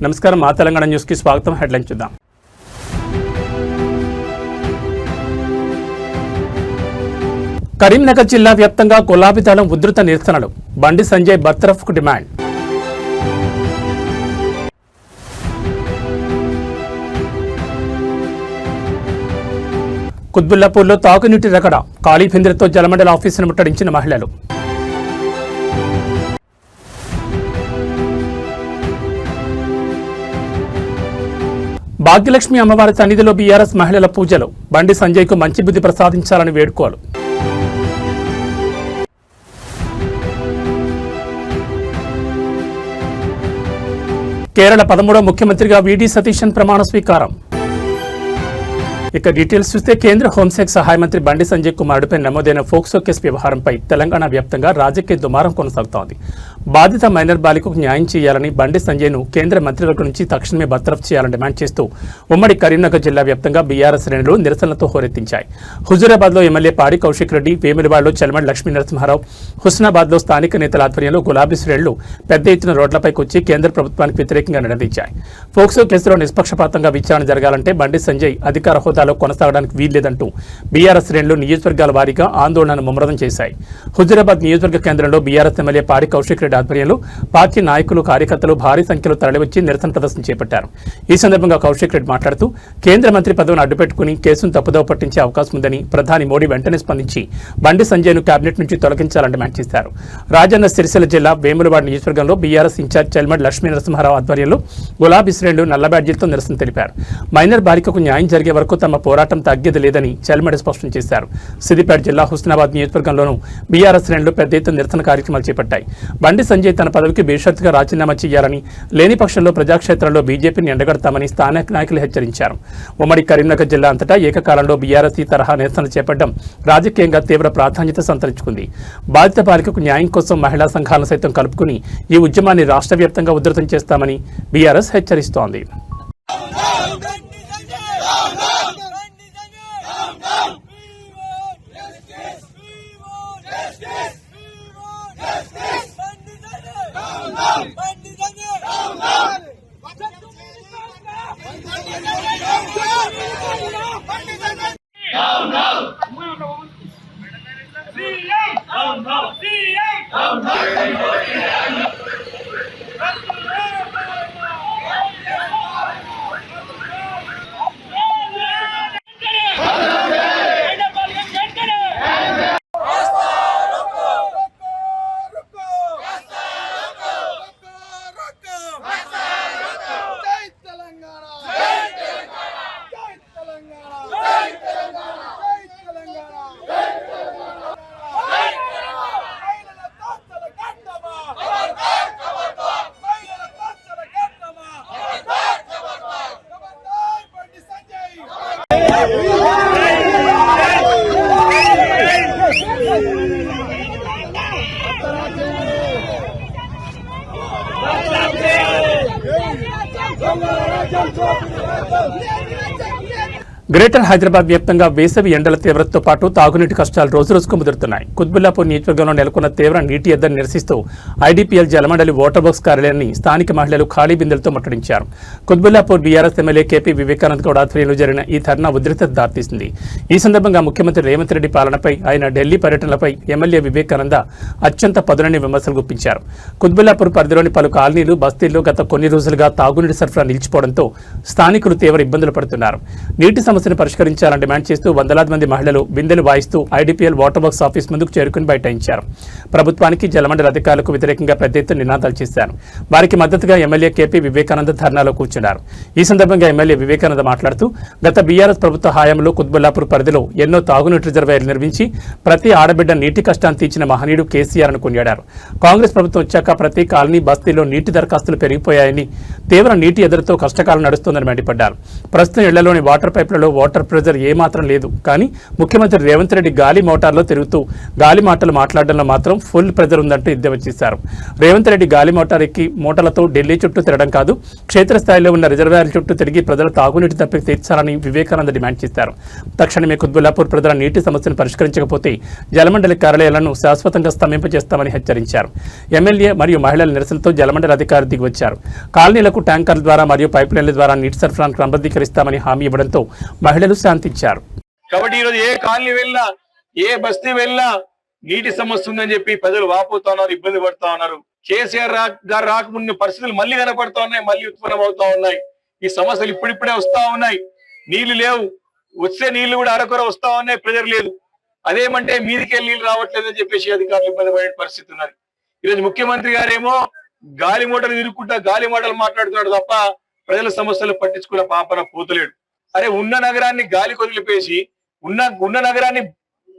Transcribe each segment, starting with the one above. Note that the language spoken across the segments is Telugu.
నమస్కారం, మా తెలంగాణ న్యూస్ కి స్వాగతం. హెడ్లైన్ చూద్దాం. కరీంనగర్ జిల్లా వ్యాప్తంగా గులాబీ దళం ఉధృత నిరసనలు. బండి సంజయ్ బర్తరఫ్కు డిమాండ్. కుత్బుల్లాపూర్లో తాగునీటి రగడ. ఖాళీ బిందెలతో జలమండలి ఆఫీసును ముట్టడించిన మహిళలు. భాగ్యలక్ష్మి అమ్మవారి సన్నిధిలో బీఆర్ఎస్ మహిళల పూజలు. బండి సంజయ్కు మంచి బుద్ధి ప్రసాదించాలని వేడుకోలు. కేరళ 13వ ముఖ్యమంత్రిగా వీడి సతీశన్ ప్రమాణ స్వీకారం. ఇక డీటెయిల్స్ చూస్తే కేంద్ర హోంశాఖ సహాయ మంత్రి బండి సంజయ్ కుమారుడిపై నమోదైన ఫోక్సో కేసు వ్యవహారంపై తెలంగాణ వ్యాప్తంగా రాజకీయ దుమారం కొనసాగుతోంది. బాధిత మైనర్ బాలికకు న్యాయం చేయాలని బండి సంజయ్ను కేంద్ర మంత్రివర్గం నుంచి తక్షణమే బర్తరఫ్ చేయాలని డిమాండ్ చేస్తూ ఉమ్మడి కరీంనగర్ జిల్లా వ్యాప్తంగా బీఆర్ఎస్ శ్రేణులు నిరసనలతో హోరెత్తించాయి. హుజూరాబాద్లో ఎమ్మెల్యే పాడి కౌశిక్ రెడ్డి, వేములవాడలో చలమడి లక్ష్మీ నరసింహారావు, హుస్నాబాద్లో స్థానిక నేతల ఆధ్వర్యంలో గులాబీ శ్రేణులు పెద్ద ఎత్తున రోడ్లపైకి వచ్చి కేంద్ర ప్రభుత్వానికి వ్యతిరేకంగా నిలదీశాయి. ఫోక్సో కేసులో నిష్పక్షపాతంగా విచారణ జరగాలంటే బండి సంజయ్ అధికార హోదాలో కొనసాగడానికి వీల్లేదంటూ బీఆర్ఎస్ శ్రేణులు నియోజకవర్గాల వారీగా ఆందోళనను ముమ్మరం చేశాయి. హుజూరాబాద్ నియోజకవర్గ కేంద్రంలో బీఆర్ఎస్ ఎమ్మెల్యే పాడి కౌశిక్ రెడ్డి ఆధ్వర్యంలో పార్టీ నాయకులు, కార్యకర్తలు భారీ సంఖ్యలో తరలివచ్చి నిరసన ప్రదర్శన చేపట్టారు. ఈ సందర్భంగా కౌశిక్ రెడ్డి మాట్లాడుతూ కేంద్ర మంత్రి పదవిని అడ్డుపెట్టుకుని కేసును తప్పుదోవ పట్టించే అవకాశం ఉందని ప్రధాని మోడీ వెంటనే స్పందించి బండి సంజయ్ను కేబినెట్ నుంచి తొలగించాలని డిమాండ్ చేశారు. రాజన్న సిరిసిల్ల జిల్లా వేములవాడ నియోజకవర్గంలో బీఆర్ఎస్ ఇన్ఛార్జ్ చల్మడి లక్ష్మీ నరసింహారావు ఆధ్వర్యంలో గులాబీ శ్రేణులు నల్ల బ్యాడ్జీలతో నిరసన తెలిపారు. మైనర్ బాలికకు న్యాయం జరిగే వరకు తమ పోరాటం తగ్గేది లేదని చల్మడి స్పష్టం చేశారు. సిద్దిపేట జిల్లా హుస్నాబాద్ నియోజకవర్గంలోనూ బీఆర్ఎస్ శ్రేణులు పెద్ద ఎత్తున నిరసన కార్యక్రమాలు చేపట్టాయి. బండి సంజయ్ తన పదవికి బేషరతుగా రాజీనామా చేయాలని, లేని పక్షంలో ప్రజాక్షేత్రంలో బీజేపీని ఎండగడతామని స్థానిక నాయకులు హెచ్చరించారు. ఉమ్మడి కరీంనగర్ జిల్లా అంతటా ఏకకాలంలో బీఆర్ఎస్ ఈ తరహా నిరసనలు చేపట్టడం రాజకీయంగా తీవ్ర ప్రాధాన్యత సంతరించుకుంది. బాధిత బాలికకు న్యాయం కోసం మహిళా సంఘాలను సైతం కలుపుకుని ఈ ఉద్యమాన్ని రాష్ట్ర వ్యాప్తంగా ఉధృతం చేస్తామని బీఆర్ఎస్ హెచ్చరిస్తోంది. గ్రేటర్ హైదరాబాద్ వ్యాప్తంగా వేసవి ఎండల తీవ్రతతో పాటు తాగునీటి కష్టాలు రోజురోజుకు ముదురుతున్నాయి. కుత్బుల్లాపూర్ నియోజకవర్గంలో నెలకొన్న తీవ్ర నీటి ఎద్దడిని నిరసిస్తూ ఐడీపీఎల్ జలమండలి వాటర్ బాక్స్ కార్యాలయాన్ని స్థానిక మహిళలు ఖాళీ బిందెలతో ముట్టడించారు. Quthbullapur BRS MLA KP Vivekanand Goud ఆధ్వర్యంలో జరిగిన ఈ ధర్నా ఉధృత దారితీసింది. ఈ సందర్భంగా ముఖ్యమంత్రి రేవంత్ రెడ్డి పాలనపై, ఆయన ఢిల్లీ పర్యటనలపై ఎమ్మెల్యే వివేకానంద అత్యంత పదునని విమర్శలు గుప్పించారు. కుత్బుల్లాపూర్ పరిధిలోని పలు కాలనీలు, బస్తీల్లో గత కొన్ని రోజులుగా తాగునీటి సరఫరా నిలిచిపోవడంతో స్థానికులు తీవ్ర ఇబ్బందులు పడుతున్నారు. నీటి సమస్యను పరిష్కరించాలని డిమాండ్ చేస్తూ వందలాది మంది మహిళలు బిందెలు వాయిస్తూ ఐడీపీఎల్ వాటర్ బాక్స్ ఆఫీస్ ముందుకు చేరుకుని బైఠాయించారు. ప్రభుత్వానికి, జలమండలి అధికారులకు వ్యతిరేకంగా పెద్ద ఎత్తున నినాదాలు చేశారు. వారికి మద్దతుగా ఎమ్మెల్యే కేపీ వివేకానంద ధర్నాలో కూర్చున్నారు. ఈ సందర్భంగా ఎమ్మెల్యే వివేకానంద మాట్లాడుతూ గత బీఆర్ఎస్ ప్రభుత్వ హయాంలో కుత్బుల్లాపూర్ పరిధిలో ఎన్నో తాగునీటి రిజర్వాయర్లు నిర్మించి ప్రతి ఆడబిడ్డ నీటి కష్టాన్ని తీర్చిన మహనీయుడు కేసీఆర్ అని కొనియాడారు. కాంగ్రెస్ ప్రభుత్వం వచ్చాక ప్రతి కాలనీ, బస్తీలో నీటి దరఖాస్తులు పెరిగిపోయాయని, తీవ్ర నీటి ఎదురుతో కష్టకాలం నడుస్తోందని మండిపడ్డారు. ప్రస్తుతం ఇళ్లలోని వాటర్ పైపులలో తెలంగాణలో వాటర్ ప్రెజర్ ఏమాత్రం లేదు. కానీ ముఖ్యమంత్రి రేవంత్ రెడ్డి గాలి మోటార్లో తిరుగుతూ గాలి మాటలు మాట్లాడడంలో మాత్రం ఫుల్ ప్రెజర్ ఉందంటూ ఎద్దేవా చేశారు. రేవంత్ రెడ్డి గాలి మోటార్ ఎక్కి మోటార్లతో ఢిల్లీ చుట్టూ తిరగడం కాదు, క్షేత్రస్థాయిలో ఉన్న రిజర్వాయర్ల చుట్టూ తిరిగి ప్రజల తాగునీటి తప్పిక తీర్చాలని వివేకానంద డిమాండ్ చేశారు. తక్షణమే కుత్బుల్లాపూర్ ప్రజల నీటి సమస్యను పరిష్కరించకపోతే జలమండలి కార్యాలయాలను శాశ్వతంగా స్తంభింపజేస్తామని హెచ్చరించారు. ఎమ్మెల్యే మరియు మహిళల నిరసనతో జలమండలి అధికారులు దిగివచ్చారు. కాలనీలకు ట్యాంకర్ల ద్వారా మరియు పైప్ లైన్ల ద్వారా నీటి సరఫరాను క్రమబద్ధీకరిస్తామని హామీ ఇవ్వడంతో మహిళలు శాంతించారు. కాబట్టి ఈరోజు ఏ కాలనీ వెళ్ళినా ఏ బస్తీ వెళ్ళినా నీటి సమస్య ఉందని చెప్పి ప్రజలు వాపోతా ఉన్నారు, ఇబ్బంది పడుతా ఉన్నారు. కేసీఆర్ గారు రాకముందు పరిస్థితులు మళ్ళీ కనపడతా ఉన్నాయి, మళ్ళీ ఉత్పన్నం అవుతా ఉన్నాయి. ఈ సమస్యలు ఇప్పుడిప్పుడే వస్తా ఉన్నాయి. నీళ్లు లేవు, వచ్చే నీళ్లు కూడా అరకొర వస్తా ఉన్నాయి, ప్రెజర్ లేదు. అదేమంటే మీదికెళ్ళి నీళ్లు రావట్లేదని చెప్పేసి అధికారులు ఇబ్బంది పడే పరిస్థితి ఉన్నది. ఈరోజు ముఖ్యమంత్రి గారేమో గాలి మోటార్లు తిరుగుకుంటా గాలి మాటలు మాట్లాడుతున్నాడు తప్ప ప్రజల సమస్యలు పట్టించుకున్న పాపన పోతలేడు. అరే ఉన్న నగరాన్ని గాలి కొదిలిపేసి ఉన్న నగరాన్ని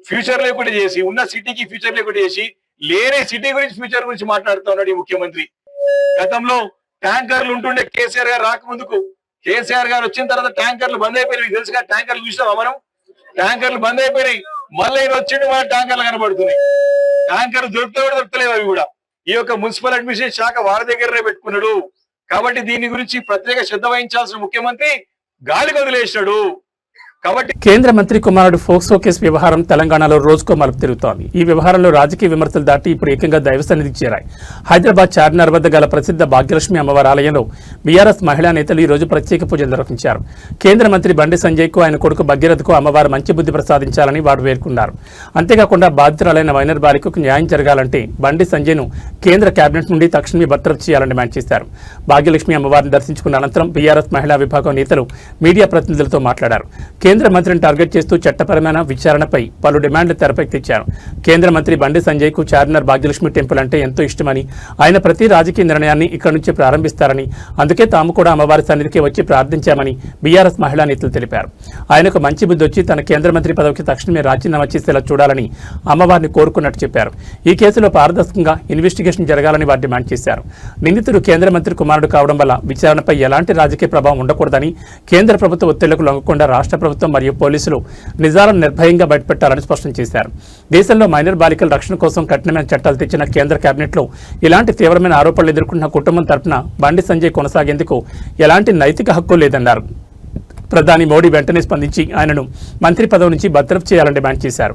ఫ్యూచర్ లేకుండా చేసి ఉన్న సిటీకి ఫ్యూచర్ లేకుండా చేసి లేని సిటీ గురించి ఫ్యూచర్ గురించి మాట్లాడుతూ ఉన్నాడు ఈ ముఖ్యమంత్రి. గతంలో ట్యాంకర్లు ఉంటుండే కేసీఆర్ గారు రాకముందుకు, కేసీఆర్ గారు వచ్చిన తర్వాత ట్యాంకర్లు బంద్ అయిపోయినాయి. తెలుసుగా ట్యాంకర్లు చూసినావా మనం? ట్యాంకర్లు బంద్ అయిపోయినాయి. మళ్ళీ ఈయన వచ్చిండు మన ట్యాంకర్లు కనబడుతున్నాయి. ట్యాంకర్లు దొరుకుతా కూడా దొరుకుతలేవు అవి కూడా. ఈ యొక్క మున్సిపల్ అడ్మినిస్ట్రేషన్ శాఖ వారి దగ్గరనే పెట్టుకున్నాడు. కాబట్టి దీని గురించి ప్రత్యేక శ్రద్ధ వహించాల్సిన ముఖ్యమంత్రి గాలి వదిలేసినాడు. కాబట్టి కేంద్ర మంత్రి కుమారుడు ఫోక్సో కేసు వ్యవహారం తెలంగాణలో రోజుకో మలుపు తిరుగుతోంది. ఈ వ్యవహారంలో రాజకీయ విమర్శలు దాటి ఇప్పుడు ఏకంగా దైవ సన్నిధికి చేరాయి. హైదరాబాద్ చార్మినార్ వద్ద గల ప్రసిద్ధ భాగ్యలక్ష్మి అమ్మవారి ఆలయంలో బీఆర్ఎస్ మహిళా నేతలు ఈ రోజు ప్రత్యేక పూజలు నిర్వహించారు. కేంద్ర మంత్రి బండి సంజయ్కు ఆయన కొడుకు భగీరథకు అమ్మవారు మంచి బుద్ధి ప్రసాదించాలని వారు వేడుకున్నారు. అంతేకాకుండా బాధితురాలైన మైనర్ బాలికకు న్యాయం జరగాలంటే బండి సంజయ్ను కేంద్ర కేబినెట్ నుండి తక్షణమే బర్తరఫ్ చేయాలని డిమాండ్ చేశారు. భాగ్యలక్ష్మి అమ్మవారిని దర్శించుకున్న అనంతరం బీఆర్ఎస్ మహిళా విభాగం నేతలు మీడియా ప్రతినిధులతో మాట్లాడారు. కేంద్ర మంత్రిని టార్గెట్ చేస్తూ చట్టపరమైన విచారణపై పలు డిమాండ్లు తెరపైకి తెచ్చారు. కేంద్ర మంత్రి బండి సంజయ్కు చార్మినార్ భాగ్యలక్ష్మి టెంపుల్ అంటే ఎంతో ఇష్టమని, ఆయన ప్రతి రాజకీయ నిర్ణయాన్ని ఇక్కడి నుంచి ప్రారంభిస్తారని, అందుకే తాము కూడా అమ్మవారి సన్నిధికి వచ్చి ప్రార్థించామని బీఆర్ఎస్ మహిళా నేతలు తెలిపారు. ఆయనకు మంచి బుద్ధి వచ్చి తన కేంద్ర మంత్రి పదవికి తక్షణమే రాజీనామా చేసేలా చూడాలని అమ్మవారిని కోరుకున్నట్టు చెప్పారు. ఈ కేసులో పారదర్శకంగా ఇన్వెస్టిగేషన్ జరగాలని వారు డిమాండ్ చేశారు. నిందితుడు కేంద్ర మంత్రి కుమారుడు కావడం వల్ల విచారణపై ఎలాంటి రాజకీయ ప్రభావం ఉండకూడదని, కేంద్ర ప్రభుత్వ ఒత్తిళ్లకు లొంగకుండా రాష్ట్ర ప్రభుత్వం మరియు పోలీసులు నిజాలను నిర్భయంగా బయటపెట్టాలని స్పష్టం చేశారు. దేశంలో మైనర్ బాలికల రక్షణ కోసం కఠినమైన చట్టాలు తెచ్చిన కేంద్ర కేబినెట్లో ఇలాంటి తీవ్రమైన ఆరోపణలు ఎదుర్కొంటున్న కుటుంబం తరపున బండి సంజయ్ కొనసాగేందుకు ఎలాంటి నైతిక హక్కు లేదన్నారు. ప్రధాని మోడీ వెంటనే స్పందించి ఆయనను మంత్రి పదవి నుంచి బర్తరఫ్ చేయాలని డిమాండ్ చేశారు.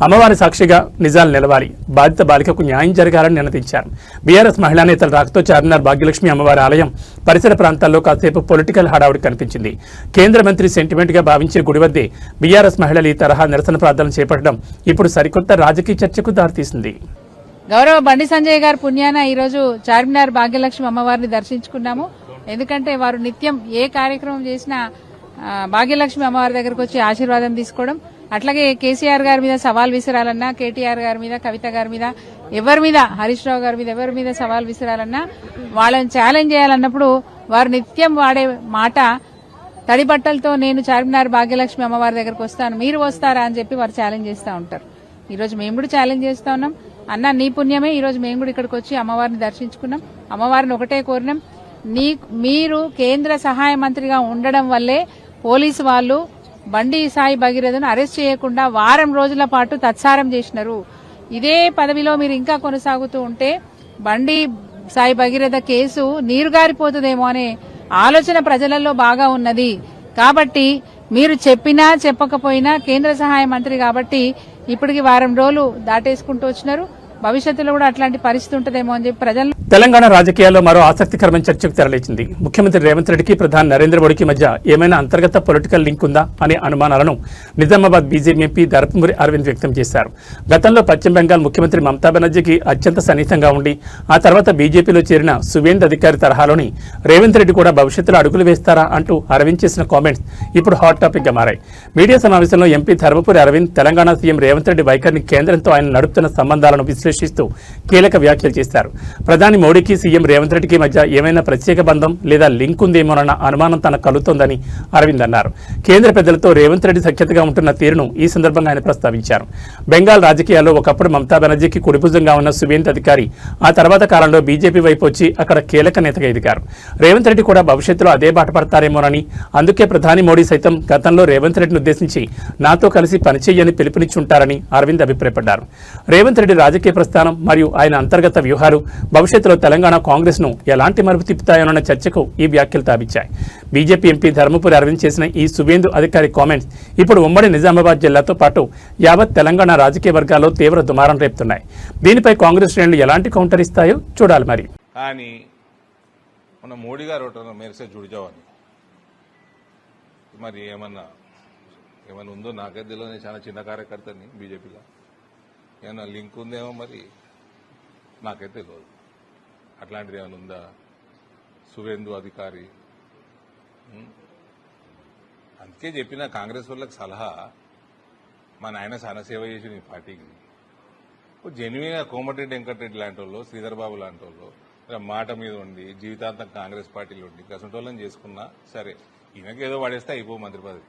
అమ్మవారి సాక్షిగా నిజాలు నిలవాలి, బాధిత బాలికకు న్యాయం జరగాలని నినదించారు. బీఆర్ఎస్ మహిళా నేతల రాకతో చార్మినార్ భాగ్యలక్ష్మి అమ్మవారి ఆలయం పరిసర ప్రాంతాల్లో కాసేపు పొలిటికల్ హడావుడి కనిపించింది. కేంద్ర మంత్రి సెంటిమెంట్ గా భావించే గుడి వద్దే బీఆర్ఎస్ మహిళలు ఈ తరహా నిరసన ప్రార్థనలు చేపట్టడం ఇప్పుడు సరికొత్త రాజకీయ చర్చకు దారితీసింది. గౌరవ బండి సంజయ్ గారు పుణ్యాన ఈరోజు చార్మినార్ భాగ్యలక్ష్మి అమ్మవారిని దర్శించుకున్నాము. ఎందుకంటే వారు నిత్యం ఏ కార్యక్రమం చేసినా భాగ్యలక్ష్మి అమ్మవారి దగ్గరకు వచ్చి ఆశీర్వాదం తీసుకోవడం, అట్లాగే కేసీఆర్ గారి మీద సవాల్ విసిరాలన్నా, కేటీఆర్ గారి మీద, కవిత గారి మీద, ఎవరి మీద, హరీష్ రావు గారి మీద, ఎవరి మీద సవాల్ విసిరాలన్నా, వాళ్ళని ఛాలెంజ్ చేయాలన్నప్పుడు వారు నిత్యం వాడే మాట తడి బట్టలతో నేను చార్మినార్ భాగ్యలక్ష్మి అమ్మవారి దగ్గరకు వస్తాను, మీరు వస్తారా అని చెప్పి వారు ఛాలెంజ్ చేస్తూ ఉంటారు. ఈరోజు మేము కూడా ఛాలెంజ్ చేస్తా ఉన్నాం. అన్న నీ పుణ్యమే ఈరోజు మేము కూడా ఇక్కడికి వచ్చి అమ్మవారిని దర్శించుకున్నాం. అమ్మవారిని ఒకటే కోరినాం, మీరు కేంద్ర సహాయ మంత్రిగా ఉండడం వల్లే పోలీసు వాళ్ళు బండి సాయి భగీరథను అరెస్ట్ చేయకుండా వారం రోజుల పాటు తత్సారం చేసినారు. ఇదే పదవిలో మీరు ఇంకా కొనసాగుతూ ఉంటే బండి సాయి భగీరథ కేసు నీరుగారిపోతుందేమో అనే ఆలోచన ప్రజలలో బాగా ఉన్నది. కాబట్టి మీరు చెప్పినా చెప్పకపోయినా కేంద్ర సహాయ మంత్రి కాబట్టి ఇప్పటికి వారం రోజులు దాటేసుకుంటూ వచ్చినారు. భవిష్యత్తులో కూడా అట్లాంటి పరిస్థితి ఉంటుందేమో అని చెప్పి ప్రజలు. తెలంగాణ రాజకీయాల్లో మరో ఆసక్తికరమైన చర్చకు తెరలేచింది. ముఖ్యమంత్రి రేవంత్ రెడ్డికి ప్రధాని నరేంద్ర మోడీకి మధ్య ఏమైనా అంతర్గత పొలిటికల్ లింక్ ఉందా అనే అనుమానాలను నిజామాబాద్ బీజేపీ ఎంపీ ధర్మపురి అరవింద్ వ్యక్తం చేశారు. గతంలో పశ్చిమ బెంగాల్ ముఖ్యమంత్రి మమతా బెనర్జీకి అత్యంత సన్నిహితంగా ఉండి ఆ తర్వాత బీజేపీలో చేరిన సువేంద్ అధికారి తరహాలోని రేవంత్ రెడ్డి కూడా భవిష్యత్తులో అడుగులు వేస్తారా అంటూ అరవింద్ చేసిన కామెంట్స్ ఇప్పుడు హాట్ టాపిక్ గా మారాయి. మీడియా సమావేశంలో ఎంపీ ధర్మపురి అరవింద్ తెలంగాణ సీఎం రేవంత్ రెడ్డి వైఖరిని, కేంద్రంతో ఆయన నడుపుతున్న సంబంధాలను విశ్లేషించారు. విశ్లేషిస్తూ కీలక వ్యాఖ్యలు చేశారు. ప్రధాని మోడీకి సీఎం రేవంత్ రెడ్డికి మధ్య ఏమైనా ప్రత్యేక బంధం లేదా లింక్ ఉందేమోనన్న అనుమానం తనకు కలుగుతోందని అరవింద్ అన్నారు. కేంద్ర పెద్దలతో రేవంత్ రెడ్డి సఖ్యతగా ఉంటున్న తీరును ఈ సందర్భంగా ఆయన ప్రస్తావించారు. బెంగాల్ రాజకీయాల్లో ఒకప్పుడు మమతా బెనర్జీకి కుడిభుజంగా ఉన్న సువేంద్ అధికారి ఆ తర్వాత కాలంలో బీజేపీ వైపు వచ్చి అక్కడ కీలక నేతగా ఎదిగారు. రేవంత్ రెడ్డి కూడా భవిష్యత్తులో అదే బాట పడతారేమోనని, అందుకే ప్రధాని మోడీ సైతం గతంలో రేవంత్ రెడ్డిని ఉద్దేశించి నాతో కలిసి పనిచేయని పిలుపునిచ్చుంటారని అరవింద్ అభిప్రాయపడ్డారు. రేవంత్ రెడ్డి రాజకీయ ప్రస్థానం మరియు ఆయన అంతర్గత వ్యూహాలు భవిష్యత్తులో తెలంగాణ కాంగ్రెస్ ను ఎలాంటి మలుపు తిప్పుతాయోనన్న చర్చకు ఈ వ్యాఖ్యలు తావిచ్చాయి. బీజేపీ ఎంపీ ధర్మపురి అరవింద్ చేసిన ఈ సువేందు అధికారి కామెంట్స్ ఇప్పుడు ఉమ్మడి నిజామాబాద్ జిల్లాతో పాటు యావత్ తెలంగాణ రాజకీయ వర్గాల్లో తీవ్ర దుమారం రేపుతున్నాయి. దీనిపై కాంగ్రెస్ శ్రేణులు ఎలాంటి కౌంటర్ ఇస్తాయో చూడాలి. మరి కానీ మన మోడీ గారు మేరసే జుడిజావని మరి ఏమన్నా ఉందో నాకైతే తెలియదు. నేను చాలా చిన్న కార్యకర్తని బీజేపీలో, ఏమన్నా లింక్ ఉందేమో మరి నాకైతే తెలియదు. అట్లాంటిది ఏమైనా ఉందా? సువేందు అధికారి అందుకే చెప్పిన కాంగ్రెస్ వాళ్ళకి సలహా, మా నాయన చాలా సేవ చేసి ఈ పార్టీకి జెన్యున్గా కోమటిరెడ్డి వెంకటరెడ్డి లాంటి వాళ్ళు, శ్రీధర్ బాబు లాంటి వాళ్ళు మాట మీద ఉండి జీవితాంతం కాంగ్రెస్ పార్టీలో ఉండి కసంటోళ్ళని చేసుకున్నా సరే, ఈయనకి ఏదో పడేస్తే అయిపో మంత్రి పదవి.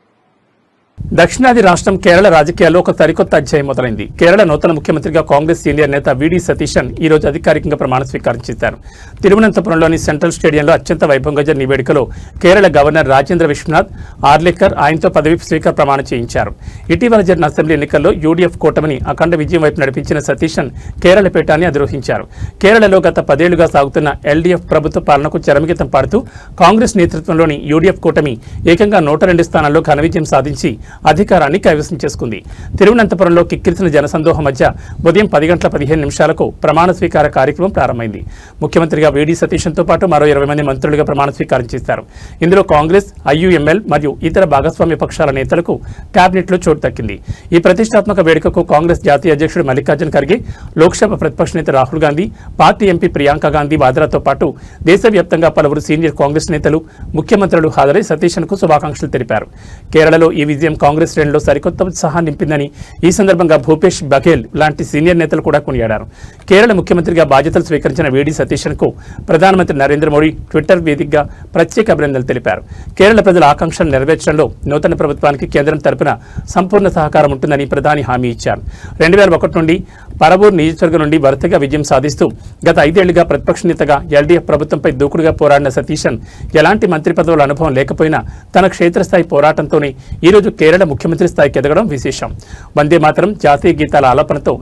దక్షిణాది రాష్ట్రం కేరళ రాజకీయాల్లో ఒక సరికొత్త అధ్యాయం మొదలైంది. కేరళ నూతన ముఖ్యమంత్రిగా కాంగ్రెస్ సీనియర్ నేత వీడి సతీశన్ ఈ రోజు అధికారికంగా ప్రమాణ స్వీకారం చేశారు. తిరువనంతపురంలోని సెంట్రల్ స్టేడియంలో అత్యంత వైభవంగా జరిగిన ఈ వేడుకలో కేరళ గవర్నర్ రాజేంద్ర విశ్వనాథ్ ఆర్లేకర్ ఆయనతో పదవి స్వీకార ప్రమాణం చేయించారు. ఇటీవల జరిగిన అసెంబ్లీ ఎన్నికల్లో యూడీఎఫ్ కూటమిని అఖండ విజయం వైపు నడిపించిన సతీశన్ కేరళ పీఠాన్ని అధిరోహించారు. కేరళలో గత 10 ఏళ్లుగా సాగుతున్న ఎల్డీఎఫ్ ప్రభుత్వ పాలనకు చరమగీతం పాడుతూ కాంగ్రెస్ నేతృత్వంలోని యూడీఎఫ్ కూటమి ఏకంగా 102 స్థానాల్లో ఘన విజయం సాధించి అధికారాన్ని కైవసం చేసుకుంది. తిరువనంతపురంలో కిక్కిరిసిన జనసందోహం మధ్య ఉదయం 10:15 ప్రమాణ స్వీకార కార్యక్రమం ప్రారంభమైంది. ముఖ్యమంత్రిగా వీడి సతీశన్తో పాటు మరో 20 మంది మంత్రులుగా ప్రమాణ స్వీకారం చేశారు. ఇందులో కాంగ్రెస్, ఐయుఎంఎల్ మరియు ఇతర భాగస్వామ్య పక్షాల నేతలకు కేబినెట్లో చోటు దక్కింది. ఈ ప్రతిష్టాత్మక వేడుకకు కాంగ్రెస్ జాతీయ అధ్యక్షుడు మల్లికార్జున్ ఖర్గే, లోక్సభ ప్రతిపక్ష నేత రాహుల్ గాంధీ, పార్టీ ఎంపీ ప్రియాంక గాంధీ వాద్రాతో పాటు దేశవ్యాప్తంగా పలువురు సీనియర్ కాంగ్రెస్ నేతలు, ముఖ్యమంత్రులు హాజరై సతీశన్కు శుభాకాంక్షలు తెలిపారు. కేరళలో ఈ విజయం కాంగ్రెస్ శ్రేణుల్లో సరికొత్త ఉత్సాహాన్ని నింపిందని ఈ సందర్భంగా భూపేష్ బఘేల్ లాంటి సీనియర్ నేతలు కూడా కొనియాడారు. కేరళ ముఖ్యమంత్రిగా బాధ్యతలు స్వీకరించిన వీడి సతీశన్కు ప్రధానమంత్రి నరేంద్ర మోడీ ట్విట్టర్ వేదికగా ప్రత్యేక అభినందనలు తెలిపారు. కేరళ ప్రజల ఆకాంక్షలు నెరవేర్చడంలో నూతన ప్రభుత్వానికి కేంద్రం తరపున సంపూర్ణ సహకారం ఉంటుందని ప్రధాని హామీ ఇచ్చారు. 2001 నుండి పరవూర్ నియోజకవర్గం నుండి వరుసగా విజయం సాధిస్తూ గత 5 ఏళ్లుగా ప్రతిపక్ష నేతగా ఎల్డీఎఫ్ ప్రభుత్వంపై దూకుడుగా పోరాడిన సతీశన్ ఎలాంటి మంత్రి పదవుల అనుభవం లేకపోయినా తన క్షేత్రస్థాయి పోరాటంతోనే ఈరోజు కేరళ ముఖ్యమంత్రి స్థాయికి ఎదగడం విశేషం. వందే మాతరం జాతీయ గీతాల ఆలాపనతో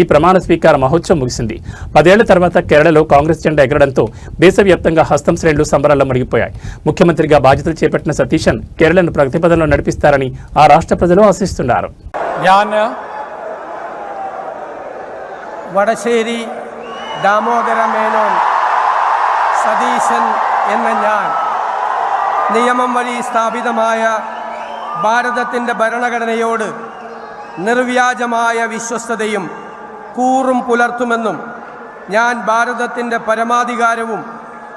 ఈ ప్రమాణ స్వీకార మహోత్సవం ముగిసింది. 10 ఏళ్ల తర్వాత కేరళలో కాంగ్రెస్ జెండా ఎగరడంతో దేశవ్యాప్తంగా హస్తం శ్రేణులు సంబరాల్లో మునిగిపోయాయి. ముఖ్యమంత్రిగా బాధ్యతలు చేపట్టిన సతీశన్ కేరళను ప్రగతి పథంలో నడిపిస్తారని ఆ రాష్ట్ర ప్రజలు ఆశిస్తున్నారు. വടശ്ശേരി ദാമോദര മേനോൻ സതീശൻ എന്ന ഞാൻ നിയമം വഴി സ്ഥാപിതമായ ഭാരതത്തിൻ്റെ ഭരണഘടനയോട് നിർവ്യാജമായ വിശ്വസ്തതയും കൂറും പുലർത്തുമെന്നും ഞാൻ ഭാരതത്തിൻ്റെ പരമാധികാരവും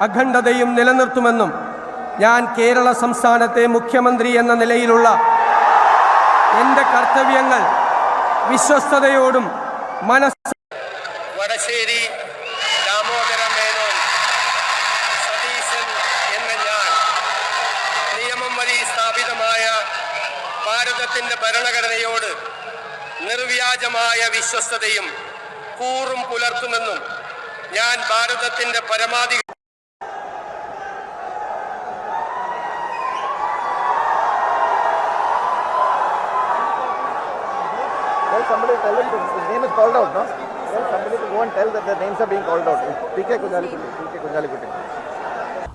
അഖണ്ഡതയും നിലനിർത്തുമെന്നും ഞാൻ കേരള സംസ്ഥാനത്തെ മുഖ്യമന്ത്രി എന്ന നിലയിലുള്ള എൻ്റെ കർത്തവ്യങ്ങൾ വിശ്വസ്തയോടും വടശ്ശേരി ദാമോദര മേനോൻ സതീശൻ എന്ന ഞാൻ നിയമം വഴി സ്ഥാപിതമായ ഭാരതത്തിൻ്റെ ഭരണഘടനയോട് നിർവ്യാജമായ വിശ്വസ്തതയും കൂറും പുലർത്തുമെന്നും ഞാൻ ഭാരതത്തിൻ്റെ പരമാധികാരം somebody tell him his name is called out, no? Tell somebody to go and tell that their names are being called out. PK Kunjalikutti.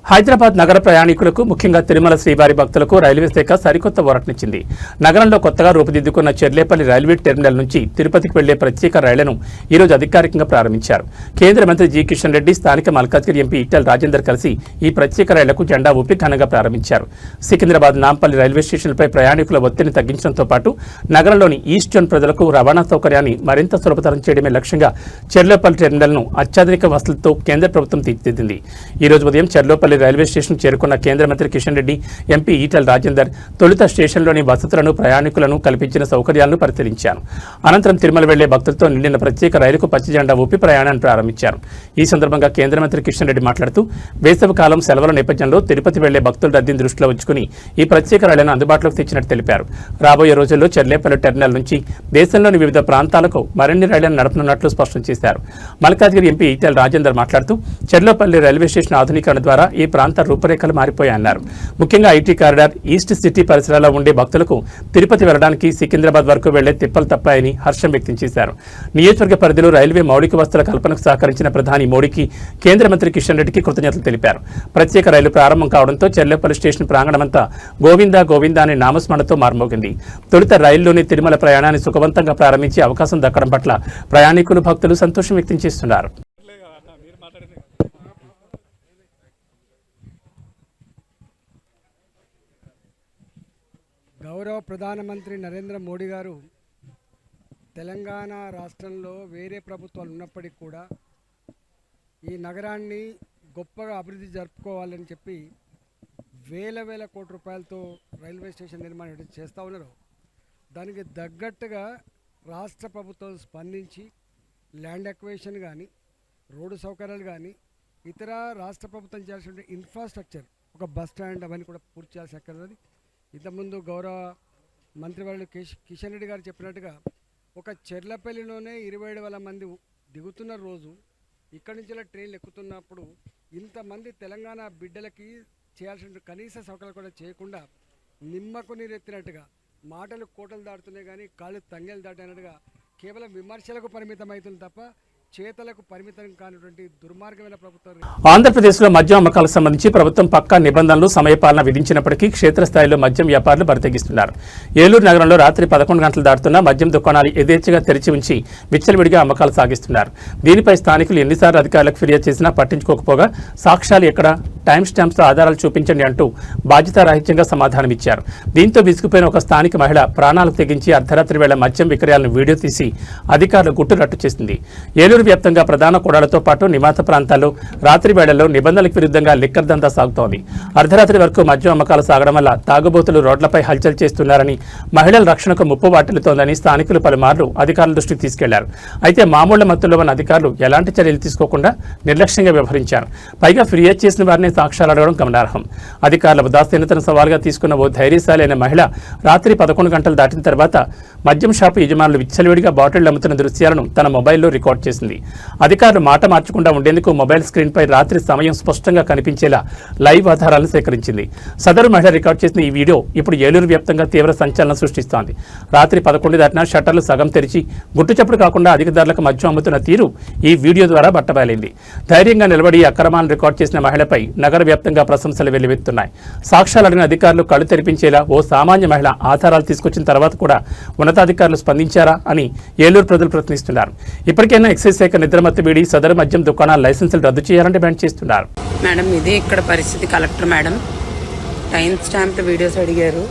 Hyderabad నగర ప్రయాణికులకు ముఖ్యంగా తిరుమల శ్రీవారి భక్తులకు రైల్వే శాఖ సరికొత్త ఊరటనిచ్చింది. నగరంలో కొత్తగా రూపుదిద్దుకున్న చెర్లేపల్లి రైల్వే టెర్మినల్ నుంచి తిరుపతికి వెళ్లే ప్రత్యేక రైళ్లను ఈరోజు అధికారికంగా ప్రారంభించారు. కేంద్ర మంత్రి జి కిషన్ రెడ్డి, స్థానిక మల్కాజ్గిరి ఎంపీ ఈటెల రాజేందర్ కలిసి ఈ ప్రత్యేక రైళ్లకు జెండా ఊపి ఘనంగా ప్రారంభించారు. సికింద్రాబాద్, నాంపల్లి రైల్వే స్టేషన్లపై ప్రయాణికుల ఒత్తిడిని తగ్గించడంతో పాటు నగరంలోని ఈస్ట్ జోన్ ప్రజలకు రవాణా సౌకర్యాన్ని మరింత సులభతరం చేయడమే లక్ష్యంగా చెర్లేపల్లి టెర్మినల్ను అత్యాధునిక వసతులతో కేంద్ర ప్రభుత్వం తీర్చిదిద్దింది. ఈ రోజు ఉదయం చెర్లోపల్లి రైల్వే స్టేషన్ చేరుకున్న కేంద్ర మంత్రి కిషన్ రెడ్డి, ఎంపీ ఈటెల రాజేందర్ తొలుత స్టేషన్లోని వసతులను, ప్రయాణికులను కల్పించిన సౌకర్యాలను పరిశీలించారు. అనంతరం తిరుమల వెళ్లే భక్తులతో నిండిన ప్రత్యేక రైలుకు పచ్చ జెండా ఊపి ప్రయాణాన్ని ప్రారంభించారు. ఈ సందర్భంగా కేంద్ర మంత్రి కిషన్ రెడ్డి మాట్లాడుతూ వేసవి కాలం సెలవుల నేపథ్యంలో తిరుపతి వెళ్లే భక్తుల రద్దీని దృష్టిలో ఉంచుకుని ఈ ప్రత్యేక రైళ్లను అందుబాటులోకి తెచ్చినట్టు తెలిపారు. రాబోయే రోజుల్లో చెర్లేపల్లి టెర్మినల్ నుంచి దేశంలోని వివిధ ప్రాంతాలకు మరిన్ని రైళ్లను నడపనున్నట్లు స్పష్టం చేశారు. మల్కాజ్గిరి ఎంపీ ఈటెల రాజేందర్ మాట్లాడుతూ చెర్లేపల్లి రైల్వే స్టేషన్ ఆధునీకరణ ద్వారా ఈ ప్రాంత రూపురేఖలు మారిపోయాయన్నారు. ముఖ్యంగా ఐటీ కారిడార్, ఈస్ట్ సిటీ పరిసరాల్లో ఉండే భక్తులకు తిరుపతి వెళ్లడానికి సికింద్రాబాద్ వరకు వెళ్లే తిప్పలు తప్పాయని హర్షం వ్యక్తం చేశారు. నియోజకవర్గ పరిధిలో రైల్వే మౌలిక వసతుల కల్పనకు సహకరించిన ప్రధాని మోడీకి, కేంద్ర మంత్రి కిషన్ రెడ్డికి కృతజ్ఞతలు తెలిపారు. ప్రత్యేక రైలు ప్రారంభం కావడంతో చెర్లేపల్లి స్టేషన్ ప్రాంగణమంతా గోవిందా గోవిందా అనే నామస్మరణతో మార్మోగింది. తొలుత రైల్లోని తిరుమల ప్రయాణాన్ని సుఖవంతంగా ప్రారంభించే అవకాశం దక్కడం పట్ల ప్రయాణికులు, భక్తులు సంతోషం వ్యక్తం చేస్తున్నారు. గౌరవ ప్రధానమంత్రి నరేంద్ర మోడీ గారు తెలంగాణ రాష్ట్రంలో వేరే ప్రభుత్వాలు ఉన్నప్పటికీ కూడా ఈ నగరాన్ని గొప్పగా అభివృద్ధి జరుపుకోవాలని చెప్పి వేల కోట్ల రూపాయలతో రైల్వే స్టేషన్ నిర్మాణం చేస్తూ ఉన్నారు. దానికి తగ్గట్టుగా రాష్ట్ర ప్రభుత్వం స్పందించి ల్యాండ్ అక్విజిషన్ కానీ, రోడ్డు సౌకర్యాలు కానీ, ఇతర రాష్ట్ర ప్రభుత్వం చేయాల్సిన ఇన్ఫ్రాస్ట్రక్చర్, ఒక బస్ స్టాండ్ అవన్నీ కూడా పూర్తి చేయాల్సి అక్కర్లేదు. ఇంతకుముందు గౌరవ మంత్రివర్యులు కిషన్ రెడ్డి గారు చెప్పినట్టుగా ఒక చెర్లపల్లిలోనే 27,000 మంది దిగుతున్న రోజు ఇక్కడి నుంచి ట్రైన్లు ఎక్కుతున్నప్పుడు ఇంతమంది తెలంగాణ బిడ్డలకి చేయాల్సిన కనీస సౌకర్యాలు కూడా చేయకుండా నిమ్మకు నీరెత్తినట్టుగా మాటలు కోటలు దాటుతున్నాయి కానీ కాళ్ళు తంగేలు దాటినట్టుగా కేవలం విమర్శలకు పరిమితం అవుతుంది తప్ప చేతలకు పరిమితం కానిటువంటి దుర్మార్గమైన ప్రభుత్వం. ఆంధ్రప్రదేశ్లో మద్యం అమ్మకాలకు సంబంధించి ప్రభుత్వం పక్కా నిబంధనలు, సమయపాలన విధించినప్పటికీ క్షేత్రస్థాయిలో మద్యం వ్యాపారులు బరితెగిస్తున్నారు. ఏలూరు నగరంలో రాత్రి 11 గంటలు దాటుతున్న మద్యం దుకాణాలు యథేచ్ఛగా తెరిచి ఉంచి విచ్చలవిడిగా అమ్మకాలు సాగిస్తున్నారు. దీనిపై స్థానికులు ఎన్నిసార్లు అధికారులకు ఫిర్యాదు చేసినా పట్టించుకోకపోగా సాక్ష్యాలు ఎక్కడ, టైం స్టాంప్స్తో ఆధారాలు చూపించండి అంటూ బాధ్యతారాహిత్యంగా సమాధానమిచ్చారు. దీంతో విసుగుపోయిన ఒక స్థానిక మహిళ ప్రాణాలకు తెగించి అర్ధరాత్రి వేళ మద్యం విక్రయాలను వీడియో తీసి అధికారులు గుట్టురట్టు చేసింది. ఏలూరు వ్యాప్తంగా ప్రధాన కూడలతో పాటు నివాస ప్రాంతాల్లో రాత్రి వేళల్లో నిబంధనలకు విరుద్ధంగా లిక్కర్ దందా సాగుతోంది. అర్ధరాత్రి వరకు మద్యం అమ్మకాలు సాగడం వల్ల తాగుబోతులు రోడ్లపై హల్చల్ చేస్తున్నారని, మహిళల రక్షణకు ముప్పు వాటిల్లుతోందని స్థానికులు పలుమార్లు అధికారుల దృష్టికి తీసుకెళ్లారు. అయితే మామూళ్ల మత్తులో ఉన్న అధికారులు ఎలాంటి చర్యలు తీసుకోకుండా నిర్లక్ష్యంగా వ్యవహరించారు. పైగా ఫిర్యాదు చేసిన వారిని సాక్ష్యాలు అడగడం గమనార్హం. అధికారుల ఉదాసీనతను సవాల్గా తీసుకున్న ఓ ధైర్యశాలి అయిన మహిళ రాత్రి 11 గంటలు దాటిన తర్వాత మద్యం షాపు యజమానులు విచ్చలవిడిగా బాటిళ్లు అమ్ముతున్న దృశ్యాలను తన మొబైల్లో రికార్డ్ చేసింది. అధికారులు మాట మార్చకుండా ఉండేందుకు మొబైల్ స్క్రీన్పై రాత్రి సమయం స్పష్టంగా కనిపించేలా లైవ్ ఆధారాలను సేకరించింది. సదరు మహిళ రికార్డ్ చేసిన ఈ వీడియో ఇప్పుడు ఏలూరు వ్యాప్తంగా తీవ్ర సంచలనం సృష్టిస్తోంది. రాత్రి 11 దాటినా షట్టర్లు సగం తెరిచి గుట్టుచప్పుడు కాకుండా అధిక ధరలకు మద్యం అమ్ముతున్న తీరు ఈ వీడియో ద్వారా బట్టబయలైంది. ధైర్యంగా నిలబడి అక్రమాలను రికార్డ్ చేసిన మహిళపై నగర వ్యాప్తంగా ప్రశంసలు వెల్లువెత్తున్నాయి. సాక్ష్యాలు అడిగిన అధికారులు కళ్ళు తెరిపించేలా ఓ సామాన్య మహిళ ఆధారాలు తీసుకొచ్చిన తర్వాత కూడా ఉన్నతాధికారులు స్పందించారా అని ఏలూరు ప్రజలు ప్రశ్నిస్తున్నారు. ఇప్పటికైనా ఎక్సైజ్ శాఖ నిద్రమత్తు వీడి సదరు మద్యం దుకాణాల లైసెన్సులు రద్దు చేయాలని డిమాండ్ చేస్తున్నారు. మేడం, ఇది ఇక్కడ పరిస్థితి. Collector madam time stamp videos అడిగారు.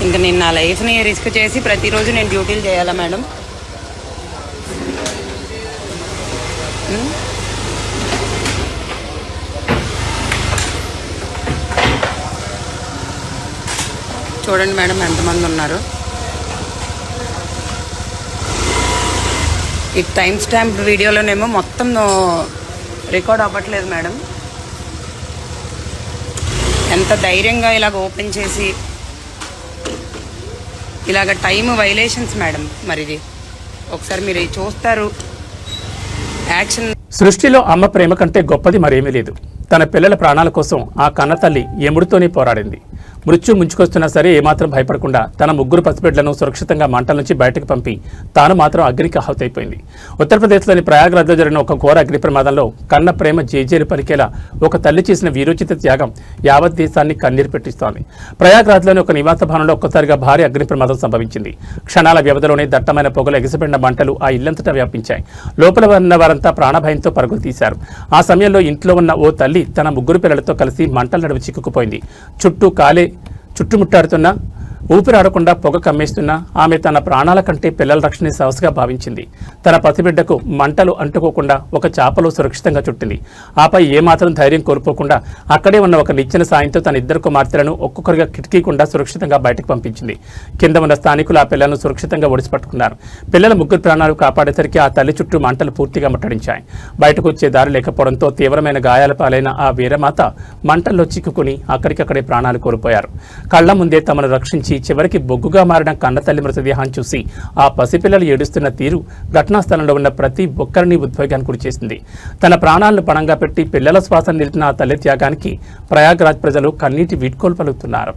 ఇంకా నేను నా లైఫ్ని రిస్క్ చేసి ప్రతిరోజు నేను డ్యూటీలు చేయాలా మేడం? చూడండి మేడం ఎంతమంది ఉన్నారు. ఈ టైం స్టాంప్ వీడియోలోనేమో మొత్తం రికార్డ్ అవ్వట్లేదు మేడం. ఎంత ధైర్యంగా ఇలాగ ఓపెన్ చేసి ఇలాగ టైం వైలేషన్స్ మేడం. మరి ఇది ఒకసారి మీరు చూస్తారు యాక్షన్. సృష్టిలో అమ్మ ప్రేమ కంటే గొప్పది మరేమీ లేదు. తన పిల్లల ప్రాణాల కోసం ఆ కన్నతల్లి యముడితోనే పోరాడింది. మృత్యు ముంచుకొస్తున్నా సరే ఏమాత్రం భయపడకుండా తన 3 పసిబిడ్డలను సురక్షితంగా మంటల నుంచి బయటకు పంపి తాను మాత్రం అగ్నికి ఆహుతైపోయింది. ఉత్తరప్రదేశ్లోని ప్రయాగ్రాజ్లో జరిగిన ఒక ఘోర అగ్ని ప్రమాదంలో కన్న ప్రేమ జేజేలు పలికేలా ఒక తల్లి చేసిన వీరోచిత త్యాగం యావత్ దేశాన్ని కన్నీరు పెట్టిస్తోంది. ప్రయాగ్రాజ్లోని ఒక నివాస భవనంలో ఒక్కసారిగా భారీ అగ్ని ప్రమాదం సంభవించింది. క్షణాల వ్యవధిలోనే దట్టమైన పొగలు ఎగిసిపడిన మంటలు ఆ ఇల్లంతటా వ్యాపించాయి. లోపల ఉన్న వారంతా ప్రాణభయంతో పరుగులు తీశారు. ఆ సమయంలో ఇంట్లో ఉన్న ఓ తల్లి తన 3 పిల్లలతో కలిసి మంటల నడుము చిక్కుకుపోయింది. చుట్టుముట్టాడుతున్న ఊపిరాడకుండా పొగ కమ్మేస్తున్నా ఆమె తన ప్రాణాల కంటే పిల్లల రక్షణే సవస్గా భావించింది. తన పసిబిడ్డకు మంటలు అంటుకోకుండా ఒక చాపలో సురక్షితంగా చుట్టింది. ఆపై ఏమాత్రం ధైర్యం కోల్పోకుండా అక్కడే ఉన్న ఒక నిచ్చెన సాయంతో తన ఇద్దరు కుమార్తెలను ఒక్కొక్కరిగా కిటికీకుండా సురక్షితంగా బయటకు పంపించింది. కింద ఉన్న స్థానికులు ఆ పిల్లలను సురక్షితంగా ఒడిసిపట్టుకున్నారు. పిల్లల ముగ్గురు ప్రాణాలు కాపాడేసరికి ఆ తల్లి చుట్టూ మంటలు పూర్తిగా ముట్టడించాయి. బయటకు వచ్చే దారి లేకపోవడంతో తీవ్రమైన గాయాల పాలైన ఆ వీరమాత మంటల్లో చిక్కుకుని అక్కడికక్కడే ప్రాణాలు కోల్పోయారు. కళ్ల ముందే తమను రక్షించి చివరికి బొగ్గుగా మారిన కన్నతల్లి మృతదేహాన్ని చూసి ఆ పసిపిల్లలు ఏడుస్తున్న తీరు ఘటనా స్థలంలో ఉన్న ప్రతి ఒక్కరిని ఉద్వేగానికి గురిచేసింది. తన ప్రాణాలను పణంగా పెట్టి పిల్లల శ్వాసను నిలిపిన ఆ తల్లి త్యాగానికి ప్రయాగ్రాజ్ ప్రజలు కన్నీటి వీడ్కోలు పలుకుతున్నారు.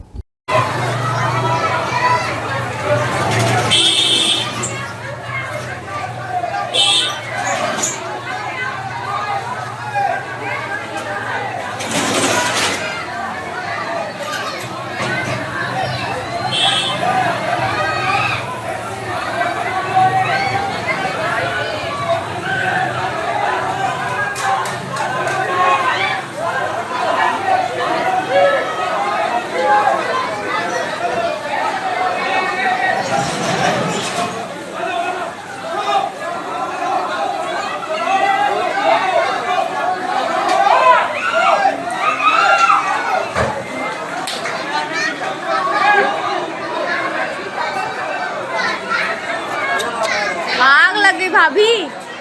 आग लग गई भाभी।